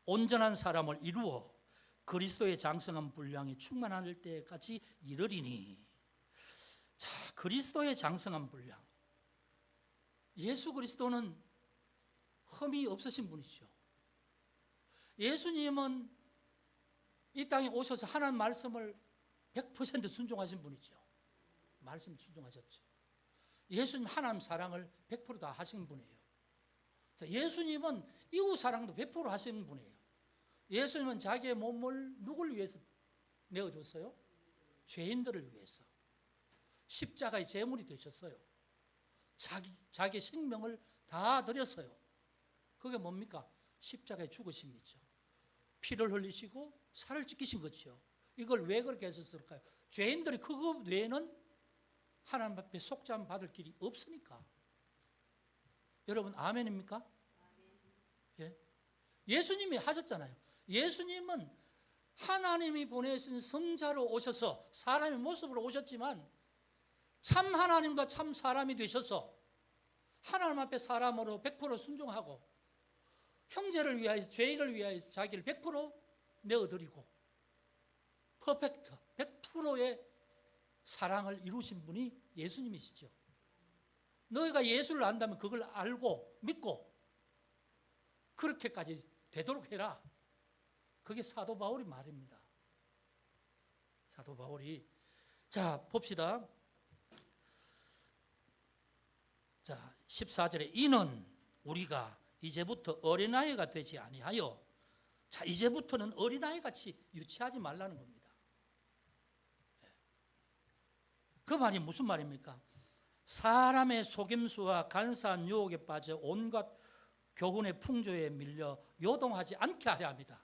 온전한 사람을 이루어 그리스도의 장성한 분량이 충만할 때까지 이르리니. 자, 그리스도의 장성한 분량. 예수 그리스도는 흠이 없으신 분이죠. 예수님은 이 땅에 오셔서 하나님 말씀을 100% 순종하신 분이죠. 말씀 순종하셨죠. 예수님 하나님 사랑을 100%다 하신 분이에요. 자, 예수님은 이웃 사랑도 100% 하시는 분이에요. 예수님은 자기의 몸을 누굴 위해서 내어줬어요? 죄인들을 위해서. 십자가의 제물이 되셨어요. 자기 생명을 다 드렸어요. 그게 뭡니까? 십자가의 죽으심이죠. 피를 흘리시고 살을 찢기신 거죠. 이걸 왜 그렇게 하셨을까요? 죄인들이 그것 외에는 하나님 앞에 속죄함 받을 길이 없으니까. 여러분 아멘입니까? 예? 예수님이 하셨잖아요. 예수님은 하나님이 보내신 성자로 오셔서 사람의 모습으로 오셨지만 참 하나님과 참 사람이 되셔서 하나님 앞에 사람으로 100% 순종하고 형제를 위하여 죄인을 위하여 자기를 100% 내어드리고 퍼펙트 100%의 사랑을 이루신 분이 예수님이시죠. 너희가 예수를 안다면 그걸 알고 믿고 그렇게까지 되도록 해라. 그게 사도 바울의 말입니다. 사도 바울이. 자, 봅시다. 자, 14절에 이는 우리가 이제부터 어린아이가 되지 아니하여. 자, 이제부터는 어린아이같이 유치하지 말라는 겁니다. 그 말이 무슨 말입니까? 사람의 속임수와 간사한 유혹에 빠져 온갖 교훈의 풍조에 밀려 요동하지 않게 하려 합니다.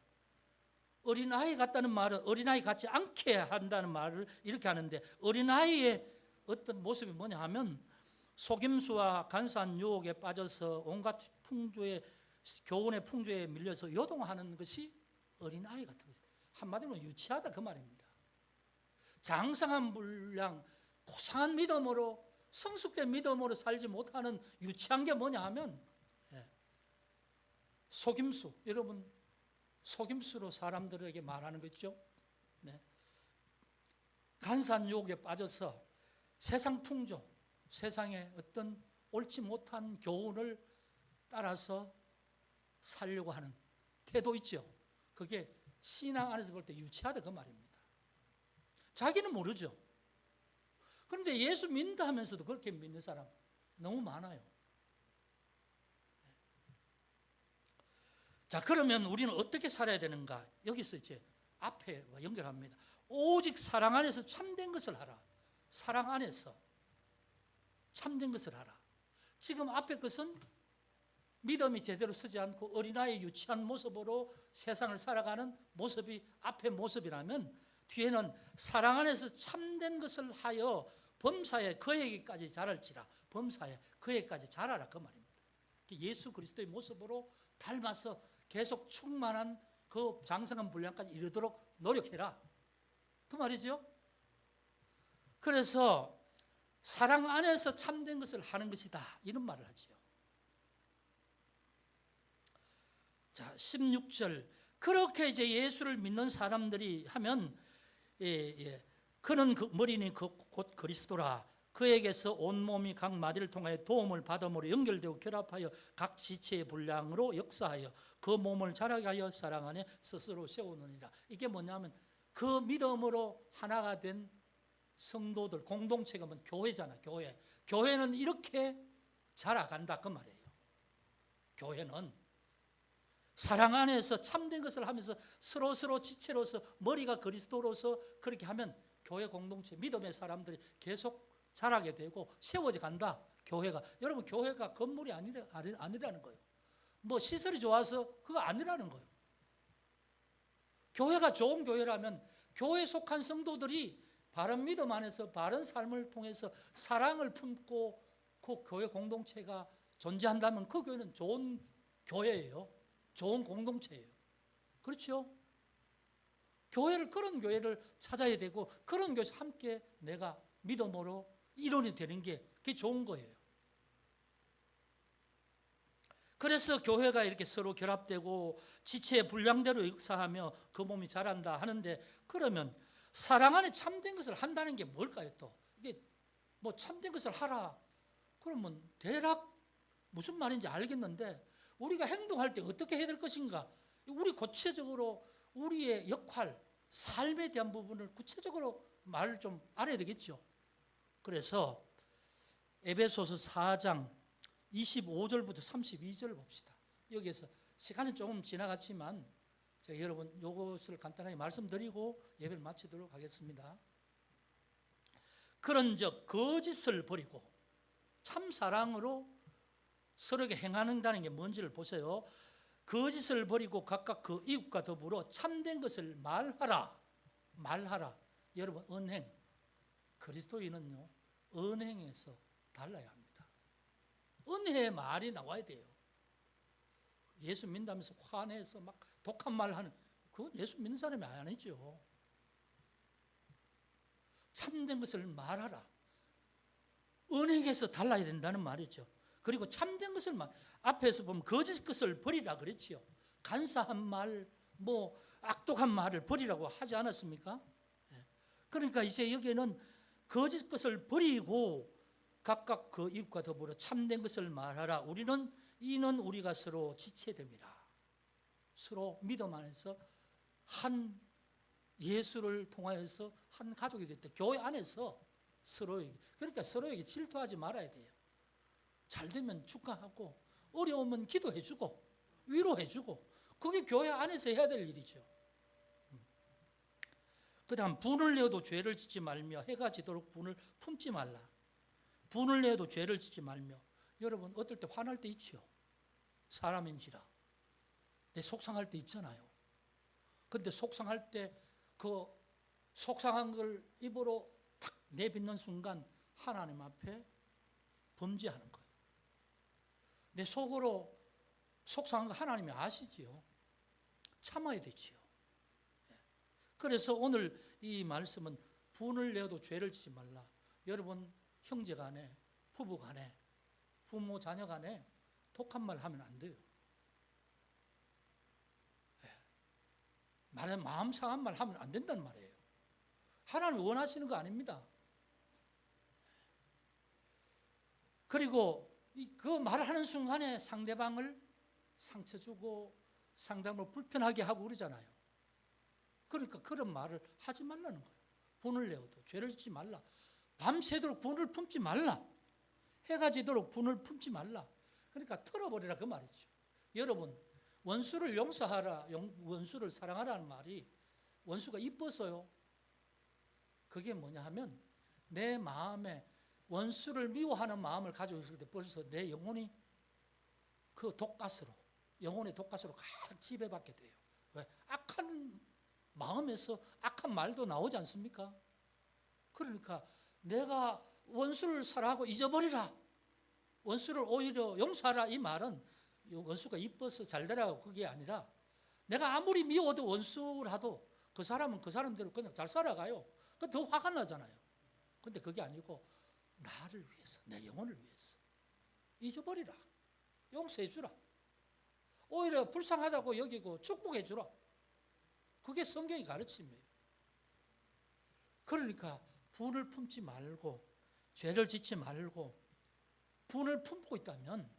어린아이 같다는 말은 어린아이 같지 않게 한다는 말을 이렇게 하는데, 어린아이의 어떤 모습이 뭐냐 하면 속임수와 간사한 유혹에 빠져서 온갖 풍조의 교훈의 풍조에 밀려서 요동하는 것이 어린아이 같은 것입니다. 한마디로 유치하다 그 말입니다. 장성한 분량, 고상한 믿음으로, 성숙된 믿음으로 살지 못하는 유치한 게 뭐냐 하면 속임수, 여러분 속임수로 사람들에게 말하는 거죠. 네. 간사한 유혹에 빠져서 세상 풍조, 세상의 어떤 옳지 못한 교훈을 따라서 살려고 하는 태도 있죠. 그게 신앙 안에서 볼 때 유치하다 그 말입니다. 자기는 모르죠. 그런데 예수 믿는다 하면서도 그렇게 믿는 사람 너무 많아요. 자, 그러면 우리는 어떻게 살아야 되는가? 여기서 이제 앞에 연결합니다. 오직 사랑 안에서 참된 것을 하라. 사랑 안에서 참된 것을 하라. 지금 앞에 것은 믿음이 제대로 서지 않고 어린아이 유치한 모습으로 세상을 살아가는 모습이 앞의 모습이라면, 뒤에는 사랑 안에서 참된 것을 하여 범사에 그에게까지 자랄지라. 범사에 그에게까지 자라라 그 말입니다. 예수 그리스도의 모습으로 닮아서 계속 충만한 그 장성한 분량까지 이르도록 노력해라 그 말이죠. 그래서 사랑 안에서 참된 것을 하는 것이다 이런 말을 하지요. 자, 16절. 그렇게 이제 예수를 믿는 사람들이 하면 그는 그 머리니 곧 그리스도라. 그에게서 온몸이 각 마디를 통하여 도움을 받음으로 연결되고 결합하여 각 지체의 분량으로 역사하여 그 몸을 자라게 하여 사랑 안에 스스로 세우느니라. 이게 뭐냐면 그 믿음으로 하나가 된 성도들, 공동체가 뭐 교회잖아. 교회는 이렇게 자라간다 그 말이에요. 교회는 사랑 안에서 참된 것을 하면서 서로 지체로서 머리가 그리스도로서 그렇게 하면 교회 공동체, 믿음의 사람들이 계속 자라게 되고 세워져 간다. 교회가. 여러분, 교회가 건물이 아니라는 거예요. 뭐 시설이 좋아서 그거 아니라는 거예요. 교회가 좋은 교회라면 교회에 속한 성도들이 바른 믿음 안에서 바른 삶을 통해서 사랑을 품고 그 교회 공동체가 존재한다면 그 교회는 좋은 교회예요. 좋은 공동체예요. 그렇죠? 그런 교회를 찾아야 되고 그런 교회에서 함께 내가 믿음으로 일원이 되는 게 그게 좋은 거예요. 그래서 교회가 이렇게 서로 결합되고 지체의 분량대로 역사하며 그 몸이 자란다 하는데, 그러면 사랑 안에 참된 것을 한다는 게 뭘까요? 또 이게 뭐 참된 것을 하라 그러면 대략 무슨 말인지 알겠는데, 우리가 행동할 때 어떻게 해야 될 것인가, 우리 구체적으로 우리의 역할, 삶에 대한 부분을 구체적으로 말을 좀 알아야 되겠죠. 그래서 에베소서 4장 25절부터 32절 봅시다. 여기에서 시간이 조금 지나갔지만 제가 여러분 이것을 간단하게 말씀드리고 예배를 마치도록 하겠습니다. 그런즉 거짓을 버리고 참 사랑으로 서로에게 행하는다는 게 뭔지를 보세요. 거짓을 버리고 각각 그 이웃과 더불어 참된 것을 말하라. 여러분, 언행. 그리스도인은요, 언행에서 달라야 합니다. 은혜의 말이 나와야 돼요. 예수 믿는다면서 화내서 막 독한 말 하는, 그건 예수 믿는 사람이 아니죠. 참된 것을 말하라. 은행에서 달라야 된다는 말이죠. 그리고 참된 것을 앞에서 보면 거짓 것을 버리라 그랬지요. 간사한 말, 뭐 악독한 말을 버리라고 하지 않았습니까? 그러니까 이제 여기에는 거짓 것을 버리고 각각 그 이웃과 더불어 참된 것을 말하라. 이는 우리가 서로 지체됩니다. 서로 믿음 안에서 한 예수를 통하여서 한 가족이 됐다. 교회 안에서 서로에게, 그러니까 서로에게 질투하지 말아야 돼요. 잘 되면 축하하고 어려우면 기도해주고 위로해주고, 그게 교회 안에서 해야 될 일이죠. 그 다음, 분을 내어도 죄를 짓지 말며 해가 지도록 분을 품지 말라. 분을 내도 죄를 짓지 말며. 여러분 어떨 때 화날 때 있지요. 사람인지라 내 속상할 때 있잖아요. 근데 속상할 때 그 속상한 걸 입으로 탁 내뱉는 순간 하나님 앞에 범죄하는 거예요. 내 속으로 속상한 거 하나님이 아시지요. 참아야 되지요. 그래서 오늘 이 말씀은 분을 내어도 죄를 짓지 말라. 여러분 형제 간에, 부부 간에, 부모 자녀 간에 독한 말 하면 안 돼요. 마음 상한 말 하면 안 된다는 말이에요. 하나님 원하시는 거 아닙니다. 그리고 그 말을 하는 순간에 상대방을 상처 주고 상대방을 불편하게 하고 그러잖아요. 그러니까 그런 말을 하지 말라는 거예요. 분을 내어도 죄를 짓지 말라. 밤새도록 분을 품지 말라. 해가 지도록 분을 품지 말라. 그러니까 털어버리라 그 말이죠. 여러분 원수를 용서하라, 원수를 사랑하라는 말이 원수가 이뻐서요. 그게 뭐냐 하면 내 마음에 원수를 미워하는 마음을 가지고 있을 때 벌써 내 영혼이 그 독가스로, 영혼의 독가스로 가득 지배받게 돼요. 왜? 악한 마음에서 악한 말도 나오지 않습니까? 그러니까 내가 원수를 사랑하고 잊어버리라, 원수를 오히려 용서하라, 이 말은 원수가 이뻐서 잘 되라고 그게 아니라 내가 아무리 미워도 원수라도 그 사람은 그 사람대로 그냥 잘 살아가요. 그 더 화가 나잖아요. 근데 그게 아니고 나를 위해서, 내 영혼을 위해서 잊어버리라, 용서해주라, 오히려 불쌍하다고 여기고 축복해주라. 그게 성경의 가르침이에요. 그러니까 분을 품지 말고 죄를 짓지 말고 분을 품고 있다면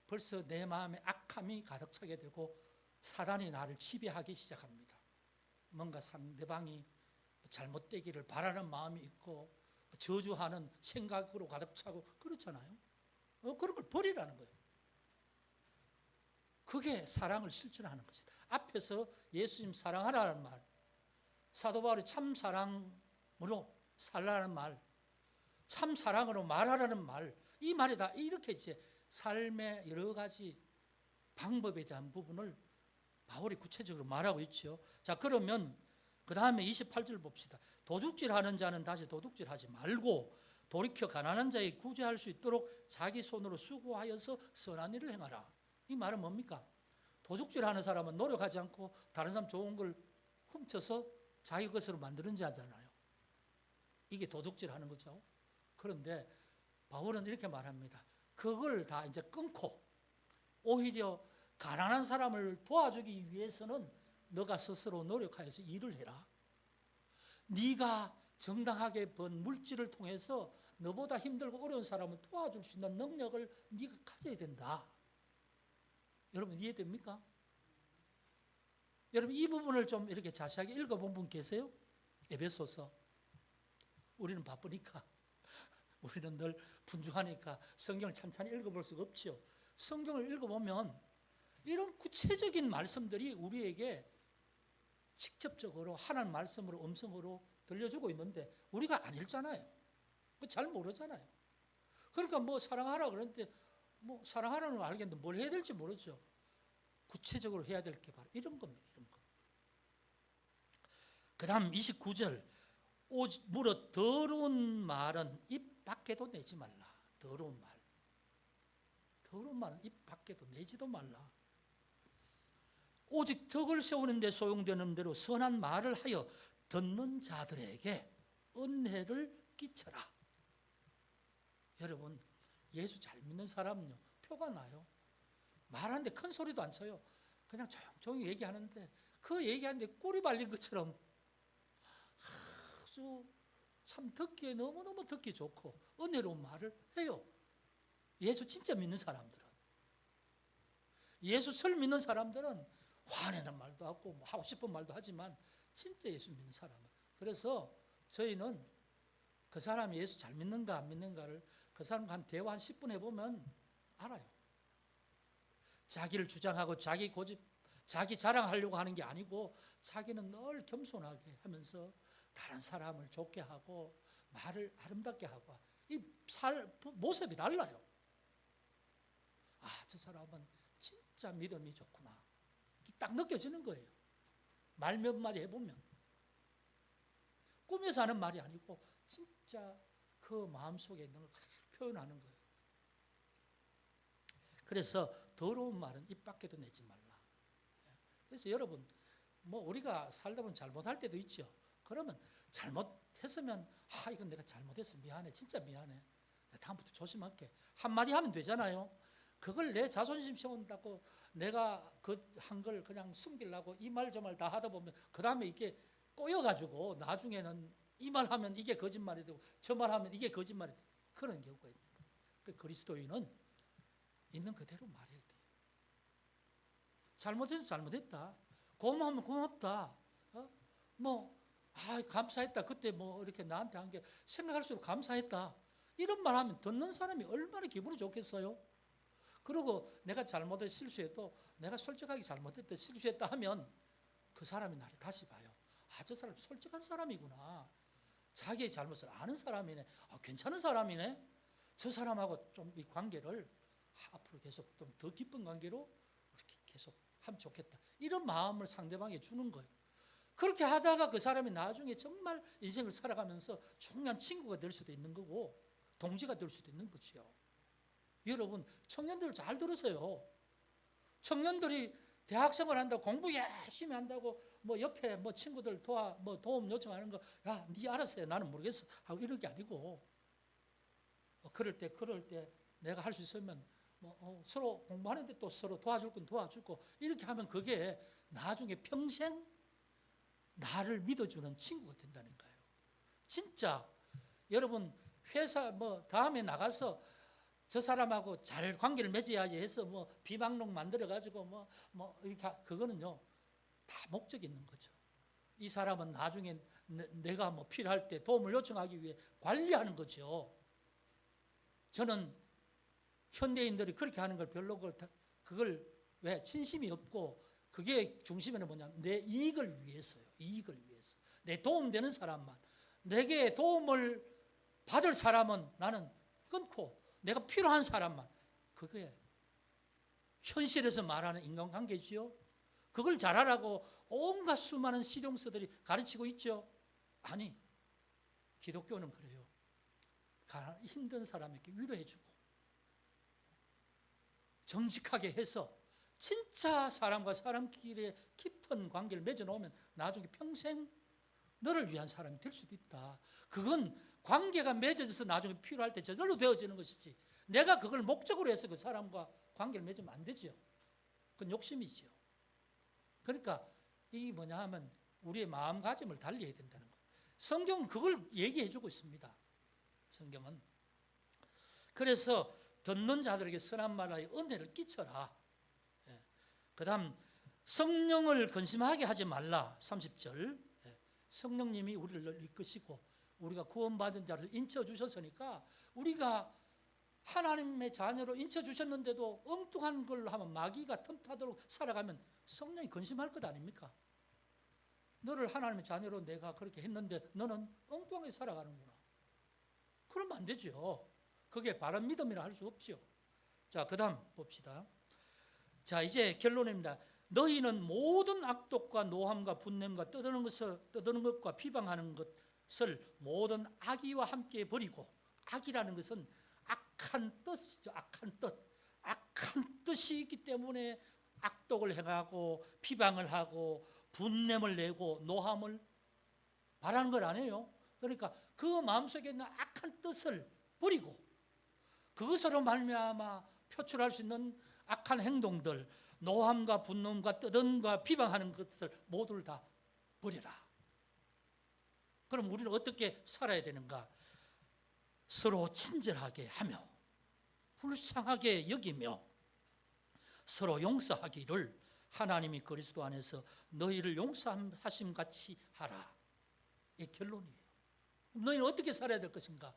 벌써 내 마음에 악함이 가득 차게 되고 사단이 나를 지배하기 시작합니다. 뭔가 상대방이 잘못되기를 바라는 마음이 있고 저주하는 생각으로 가득 차고 그렇잖아요. 그런 걸 버리라는 거예요. 그게 사랑을 실천하는 것이다. 앞에서 예수님 사랑하라는 말, 사도 바울이 참 사랑으로 살라는 말, 참 사랑으로 말하라는 말, 이 말이 다 이렇게 이제 삶의 여러 가지 방법에 대한 부분을 바울이 구체적으로 말하고 있죠. 자, 그러면 그 다음에 28절 봅시다. 도둑질하는 자는 다시 도둑질하지 말고 돌이켜 가난한 자에게 구제할 수 있도록 자기 손으로 수고하여서 선한 일을 행하라. 이 말은 뭡니까? 도둑질하는 사람은 노력하지 않고 다른 사람 좋은 걸 훔쳐서 자기 것으로 만드는 자잖아요. 이게 도둑질하는 거죠. 그런데 바울은 이렇게 말합니다. 그걸 다 이제 끊고 오히려 가난한 사람을 도와주기 위해서는 너가 스스로 노력하여서 일을 해라. 네가 정당하게 번 물질을 통해서 너보다 힘들고 어려운 사람을 도와줄 수 있는 능력을 네가 가져야 된다. 여러분 이해됩니까? 여러분 이 부분을 좀 이렇게 자세하게 읽어본 분 계세요? 에베소서. 우리는 바쁘니까, 우리는 늘 분주하니까 성경을 찬찬히 읽어볼 수가 없지요. 성경을 읽어보면 이런 구체적인 말씀들이 우리에게 직접적으로 하나님 말씀으로 음성으로 들려주고 있는데 우리가 안 읽잖아요. 잘 모르잖아요. 그러니까 뭐 사랑하라 그러는데 뭐 사랑하라는 걸 알겠는데 뭘 해야 될지 모르죠. 구체적으로 해야 될 게 바로 이런 겁니다. 이런 거. 그 다음 29절. 무릇 더러운 말은 입 밖에도 내지 말라. 더러운 말. 더러운 말은 입 밖에도 내지도 말라. 오직 덕을 세우는 데 소용되는 대로 선한 말을 하여 듣는 자들에게 은혜를 끼쳐라. 여러분 예수 잘 믿는 사람은요 표가 나요. 말하는데 큰 소리도 안 쳐요. 그냥 조용히 얘기하는데 그 얘기하는데 꿀이 발린 것처럼 아주 참 듣기에 너무너무 듣기 좋고 은혜로운 말을 해요. 예수 진짜 믿는 사람들은. 예수 설 믿는 사람들은 화내는 말도 하고 뭐 하고 싶은 말도 하지만 진짜 예수 믿는 사람은. 그래서 저희는 그 사람이 예수 잘 믿는가 안 믿는가를 그 사람과 한 대화 한 10분 해보면 알아요. 자기를 주장하고 자기 고집, 자기 자랑하려고 하는 게 아니고 자기는 늘 겸손하게 하면서 다른 사람을 좋게 하고 말을 아름답게 하고 모습이 달라요. 아, 저 사람은 진짜 믿음이 좋구나. 딱 느껴지는 거예요. 말 몇 마디 해보면. 꿈에서 하는 말이 아니고 진짜 그 마음속에 있는 걸 표현하는 거예요. 그래서 더러운 말은 입 밖에도 내지 말라. 그래서 여러분, 뭐 우리가 살다 보면 잘못할 때도 있죠. 그러면 잘못했으면 이건 내가 잘못했어, 미안해, 진짜 미안해, 다음부터 조심할게, 한마디 하면 되잖아요. 그걸 내 자존심 세운다고 내가 그 한 걸 그냥 숨기려고 이 말 저 말 다 하다 보면 그 다음에 이게 꼬여가지고 나중에는 이 말 하면 이게 거짓말이 되고 저 말 하면 이게 거짓말이 되고 그런 경우가 있는 거예요. 그러니까 그리스도인은 있는 그대로 말해야 돼요. 잘못해도 잘못했다, 고마우면 고맙다, 감사했다, 그때 뭐 이렇게 나한테 한 게 생각할수록 감사했다, 이런 말 하면 듣는 사람이 얼마나 기분이 좋겠어요. 그리고 내가 잘못해 실수해도 내가 솔직하게 잘못했다, 실수했다 하면 그 사람이 나를 다시 봐요. 저 사람 솔직한 사람이구나, 자기의 잘못을 아는 사람이네, 괜찮은 사람이네, 저 사람하고 좀 이 관계를 앞으로 계속 좀 더 깊은 관계로 이렇게 계속 하면 좋겠다, 이런 마음을 상대방에 주는 거예요. 그렇게 하다가 그 사람이 나중에 정말 인생을 살아가면서 중요한 친구가 될 수도 있는 거고 동지가 될 수도 있는 거지요. 여러분, 청년들 잘 들으세요. 청년들이 대학생활 한다고 공부 열심히 한다고 뭐 옆에 뭐 친구들 도움 요청하는 거, 야, 네 알아서 해, 나는 모르겠어 하고 이런 게 아니고, 그럴 때 내가 할 수 있으면 서로 공부하는데 또 서로 도와줄 건 도와주고, 이렇게 하면 그게 나중에 평생 나를 믿어주는 친구가 된다는 거예요. 진짜 여러분, 회사 다음에 나가서 저 사람하고 잘 관계를 맺어야지 해서 비방록 만들어가지고 이렇게, 그거는요 다 목적이 있는 거죠. 이 사람은 나중에 내가 필요할 때 도움을 요청하기 위해 관리하는 거죠. 저는 현대인들이 그렇게 하는 걸 별로, 그걸 왜 진심이 없고, 그게 중심에는 뭐냐면 내 이익을 위해서요. 이익을 위해서. 내 도움되는 사람만, 내게 도움을 받을 사람은 나는 끊고, 내가 필요한 사람만, 그게 현실에서 말하는 인간관계지요. 그걸 잘하라고 온갖 수많은 실용서들이 가르치고 있죠. 아니, 기독교는 그래요. 힘든 사람에게 위로해주고 정직하게 해서 진짜 사람과 사람끼리 깊은 관계를 맺어놓으면 나중에 평생 너를 위한 사람이 될 수도 있다. 그건 관계가 맺어져서 나중에 필요할 때 저절로 되어지는 것이지, 내가 그걸 목적으로 해서 그 사람과 관계를 맺으면 안 되죠. 그건 욕심이죠. 그러니까 이게 뭐냐 하면 우리의 마음가짐을 달리해야 된다는 거예요. 성경은 그걸 얘기해 주고 있습니다. 성경은. 그래서 듣는 자들에게 선한 말하여 은혜를 끼쳐라. 그 다음, 성령을 근심하게 하지 말라. 30절. 성령님이 우리를 이끄시고 우리가 구원받은 자를 인쳐주셨으니까, 우리가 하나님의 자녀로 인쳐주셨는데도 엉뚱한 걸로 하면 마귀가 틈타도록 살아가면 성령이 근심할 것 아닙니까? 너를 하나님의 자녀로 내가 그렇게 했는데 너는 엉뚱하게 살아가는구나. 그러면 안 되죠. 그게 바른 믿음이라 할 수 없죠. 자, 그 다음 봅시다. 자, 이제 결론입니다. 너희는 모든 악독과 노함과 분냄과 떠드는 것과 비방하는 것을 모든 악의와 함께 버리고, 악이라는 것은 악한 뜻이죠. 악한 뜻이 있기 때문에 악독을 행하고 비방을 하고 분냄을 내고 노함을 바라는 걸 아니에요. 그러니까 그 마음속에 있는 악한 뜻을 버리고 그것으로 말미암아 표출할 수 있는 악한 행동들, 노함과 분노과 떠든과 비방하는 것을 모두를 다 버려라. 그럼 우리는 어떻게 살아야 되는가? 서로 친절하게 하며 불쌍하게 여기며 서로 용서하기를 하나님이 그리스도 안에서 너희를 용서하심 같이 하라. 이 결론이에요. 너희는 어떻게 살아야 될 것인가?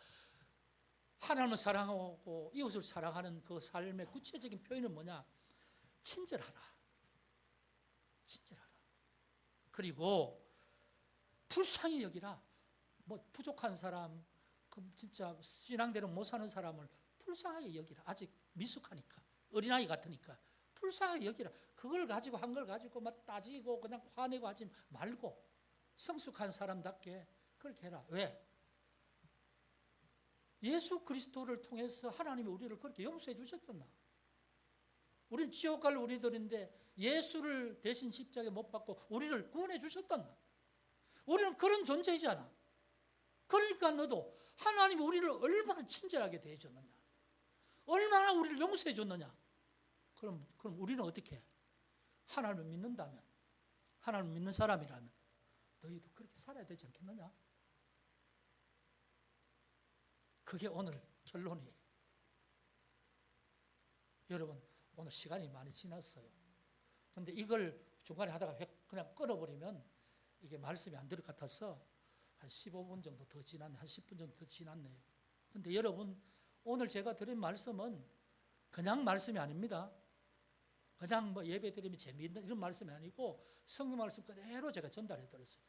하나님을 사랑하고 이웃을 사랑하는 그 삶의 구체적인 표현은 뭐냐? 친절하라. 친절하라. 그리고 불쌍히 여기라. 부족한 사람, 그럼 진짜 신앙대로 못 사는 사람을 불쌍하게 여기라. 아직 미숙하니까, 어린아이 같으니까 불쌍하게 여기라. 그걸 가지고 한 걸 가지고 막 따지고 그냥 화내고 하지 말고 성숙한 사람답게 그렇게 해라. 왜? 예수 그리스도를 통해서 하나님이 우리를 그렇게 용서해 주셨잖아. 우리는 지옥 갈 우리들인데 예수를 대신 십자가에 못 박고 우리를 구원해 주셨단다. 우리는 그런 존재이잖아. 그러니까 너도 하나님이 우리를 얼마나 친절하게 대해줬느냐, 얼마나 우리를 용서해 줬느냐. 그럼 우리는 어떻게 해? 하나님을 믿는다면, 하나님을 믿는 사람이라면 너희도 그렇게 살아야 되지 않겠느냐? 그게 오늘 결론이에요. 여러분, 오늘 시간이 많이 지났어요. 그런데 이걸 중간에 하다가 그냥 끊어버리면 이게 말씀이 안 될 것 같아서 한 15분 정도 더 지났네, 한 10분 정도 더 지났네요. 그런데 여러분, 오늘 제가 드린 말씀은 그냥 말씀이 아닙니다. 그냥 뭐 예배 드리면 재미있는 이런 말씀이 아니고 성경 말씀 그대로 제가 전달해 드렸어요.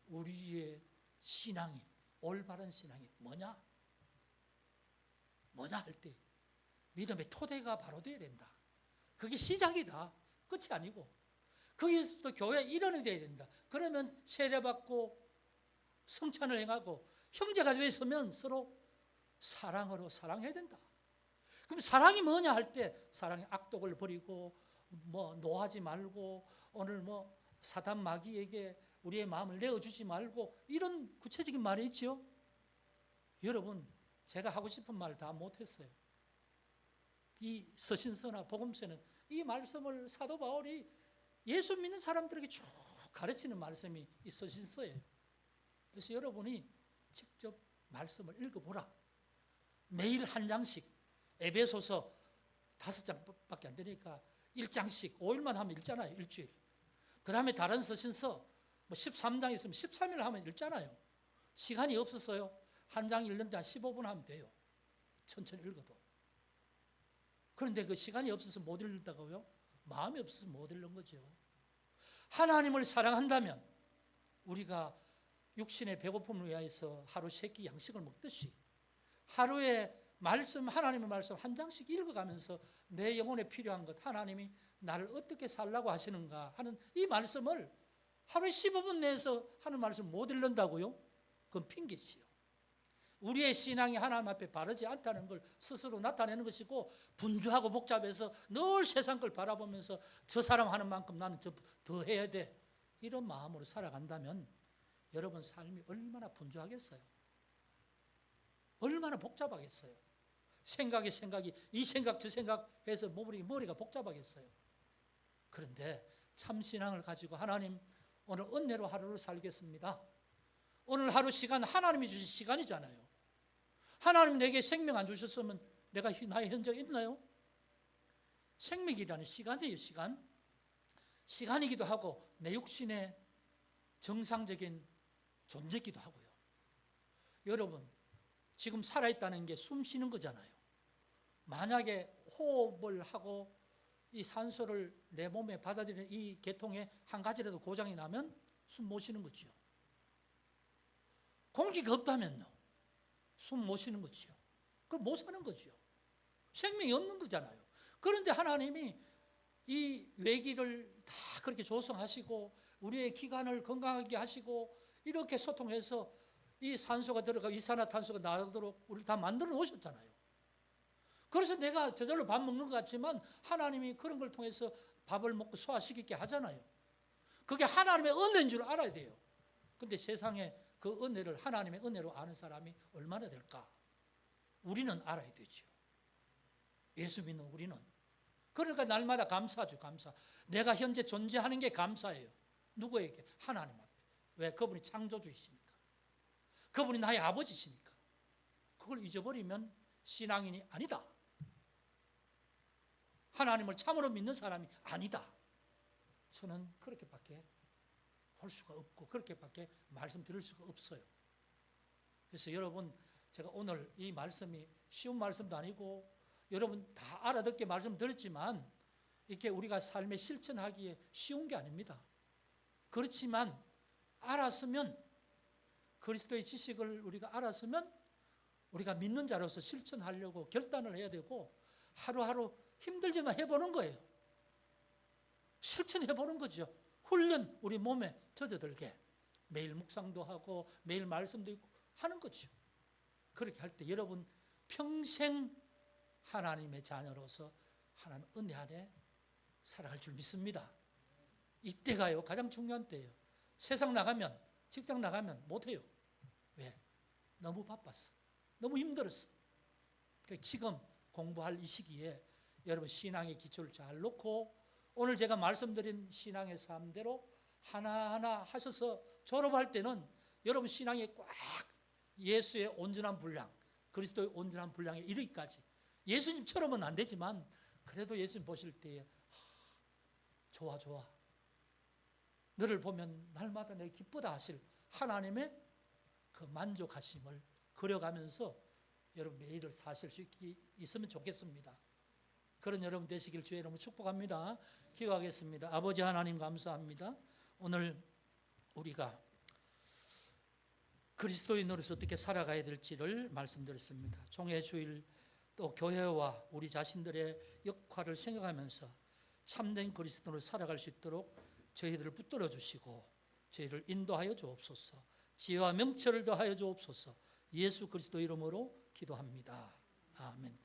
우리의 신앙이, 올바른 신앙이 뭐냐? 뭐냐 할 때 믿음의 토대가 바로 돼야 된다. 그게 시작이다. 끝이 아니고 거기서 또 교회 일원이 돼야 된다. 그러면 세례받고 성찬을 행하고 형제가 되었으면 서로 사랑으로 사랑해야 된다. 그럼 사랑이 뭐냐 할 때 사랑의 악독을 버리고 뭐 노하지 말고 오늘 뭐 사단 마귀에게 우리의 마음을 내어주지 말고 이런 구체적인 말이 있죠. 여러분, 제가 하고 싶은 말 다 못했어요. 이 서신서나 복음서는 이 말씀을 사도 바울이 예수 믿는 사람들에게 쭉 가르치는 말씀이 이 서신서예요. 그래서 여러분이 직접 말씀을 읽어보라. 매일 한 장씩, 에베소서 5장밖에 안 되니까 1장씩 5일만 하면 읽잖아요. 일주일. 그 다음에 다른 서신서 뭐 13장 있으면 13일 하면 읽잖아요. 시간이 없어서요. 한 장 읽는데 한 15분 하면 돼요. 천천히 읽어도. 그런데 그 시간이 없어서 못 읽는다고요? 마음이 없어서 못 읽는 거죠. 하나님을 사랑한다면 우리가 육신의 배고픔을 위하여서 하루 3끼 양식을 먹듯이 하루에 말씀, 하나님의 말씀 한 장씩 읽어가면서 내 영혼에 필요한 것, 하나님이 나를 어떻게 살라고 하시는가 하는 이 말씀을 하루에 15분 내에서 하는 말씀 못 읽는다고요? 그건 핑계지요. 우리의 신앙이 하나님 앞에 바르지 않다는 걸 스스로 나타내는 것이고 분주하고 복잡해서 늘 세상 걸 바라보면서 저 사람 하는 만큼 나는 더 해야 돼. 이런 마음으로 살아간다면 여러분 삶이 얼마나 분주하겠어요? 얼마나 복잡하겠어요? 생각이 이 생각 저 생각 해서 머리가 복잡하겠어요. 그런데 참신앙을 가지고 하나님 오늘 은혜로 하루를 살겠습니다. 오늘 하루 시간 하나님이 주신 시간이잖아요. 하나님 내게 생명 안 주셨으면 내가 나의 현재가 있나요? 생명이라는 시간이에요. 시간이기도 하고 내 육신의 정상적인 존재이기도 하고요. 여러분, 지금 살아있다는 게 숨 쉬는 거잖아요. 만약에 호흡을 하고 이 산소를 내 몸에 받아들이는 이 계통에 한 가지라도 고장이 나면 숨 못 쉬는 거죠. 공기가 없다면요, 숨 못 쉬는 거죠. 그럼 못 사는 거죠. 생명이 없는 거잖아요. 그런데 하나님이 이 외기를 다 그렇게 조성하시고 우리의 기관을 건강하게 하시고 이렇게 소통해서 이 산소가 들어가 이산화탄소가 나오도록 우리를 다 만들어 놓으셨잖아요. 그래서 내가 저절로 밥 먹는 것 같지만 하나님이 그런 걸 통해서 밥을 먹고 소화시키게 하잖아요. 그게 하나님의 은혜인 줄 알아야 돼요. 근데 세상에 그 은혜를 하나님의 은혜로 아는 사람이 얼마나 될까? 우리는 알아야 되죠. 예수 믿는 우리는. 그러니까 날마다 감사하죠. 감사. 내가 현재 존재하는 게 감사해요. 누구에게? 하나님 앞에. 왜? 그분이 창조주이시니까. 그분이 나의 아버지시니까. 그걸 잊어버리면 신앙인이 아니다. 하나님을 참으로 믿는 사람이 아니다. 저는 그렇게밖에 볼 수가 없고 그렇게밖에 말씀드릴 수가 없어요. 그래서 여러분, 제가 오늘 이 말씀이 쉬운 말씀도 아니고 여러분 다 알아듣게 말씀드렸지만 이렇게 우리가 삶에 실천하기에 쉬운 게 아닙니다. 그렇지만 알았으면, 그리스도의 지식을 우리가 알았으면 우리가 믿는 자로서 실천하려고 결단을 해야 되고 하루하루 힘들지만 해보는 거예요. 실천해보는 거죠. 훈련, 우리 몸에 젖어들게 매일 묵상도 하고 매일 말씀도 있고 하는 거죠. 그렇게 할 때 여러분 평생 하나님의 자녀로서 하나님 은혜 아래 살아갈 줄 믿습니다. 이때가요 가장 중요한 때예요. 세상 나가면, 직장 나가면 못해요. 왜? 너무 바빴어. 너무 힘들었어. 그러니까 지금 공부할 이 시기에 여러분 신앙의 기초를 잘 놓고 오늘 제가 말씀드린 신앙의 삶대로 하나하나 하셔서 졸업할 때는 여러분 신앙에 꽉 예수의 온전한 분량, 그리스도의 온전한 분량에 이르기까지, 예수님처럼은 안 되지만 그래도 예수님 보실 때에 좋아 너를 보면 날마다 내가 기쁘다 하실 하나님의 그 만족하심을 그려가면서 여러분 매일을 사실 수 있으면 좋겠습니다. 그런 여러분 되시길 주의 이름으로 축복합니다. 기도하겠습니다. 아버지 하나님 감사합니다. 오늘 우리가 그리스도인으로서 어떻게 살아가야 될지를 말씀드렸습니다. 총회 주일 또 교회와 우리 자신들의 역할을 생각하면서 참된 그리스도인으로 살아갈 수 있도록 저희들을 붙들어 주시고 저희를 인도하여 주옵소서. 지혜와 명철을 더하여 주옵소서. 예수 그리스도 이름으로 기도합니다. 아멘.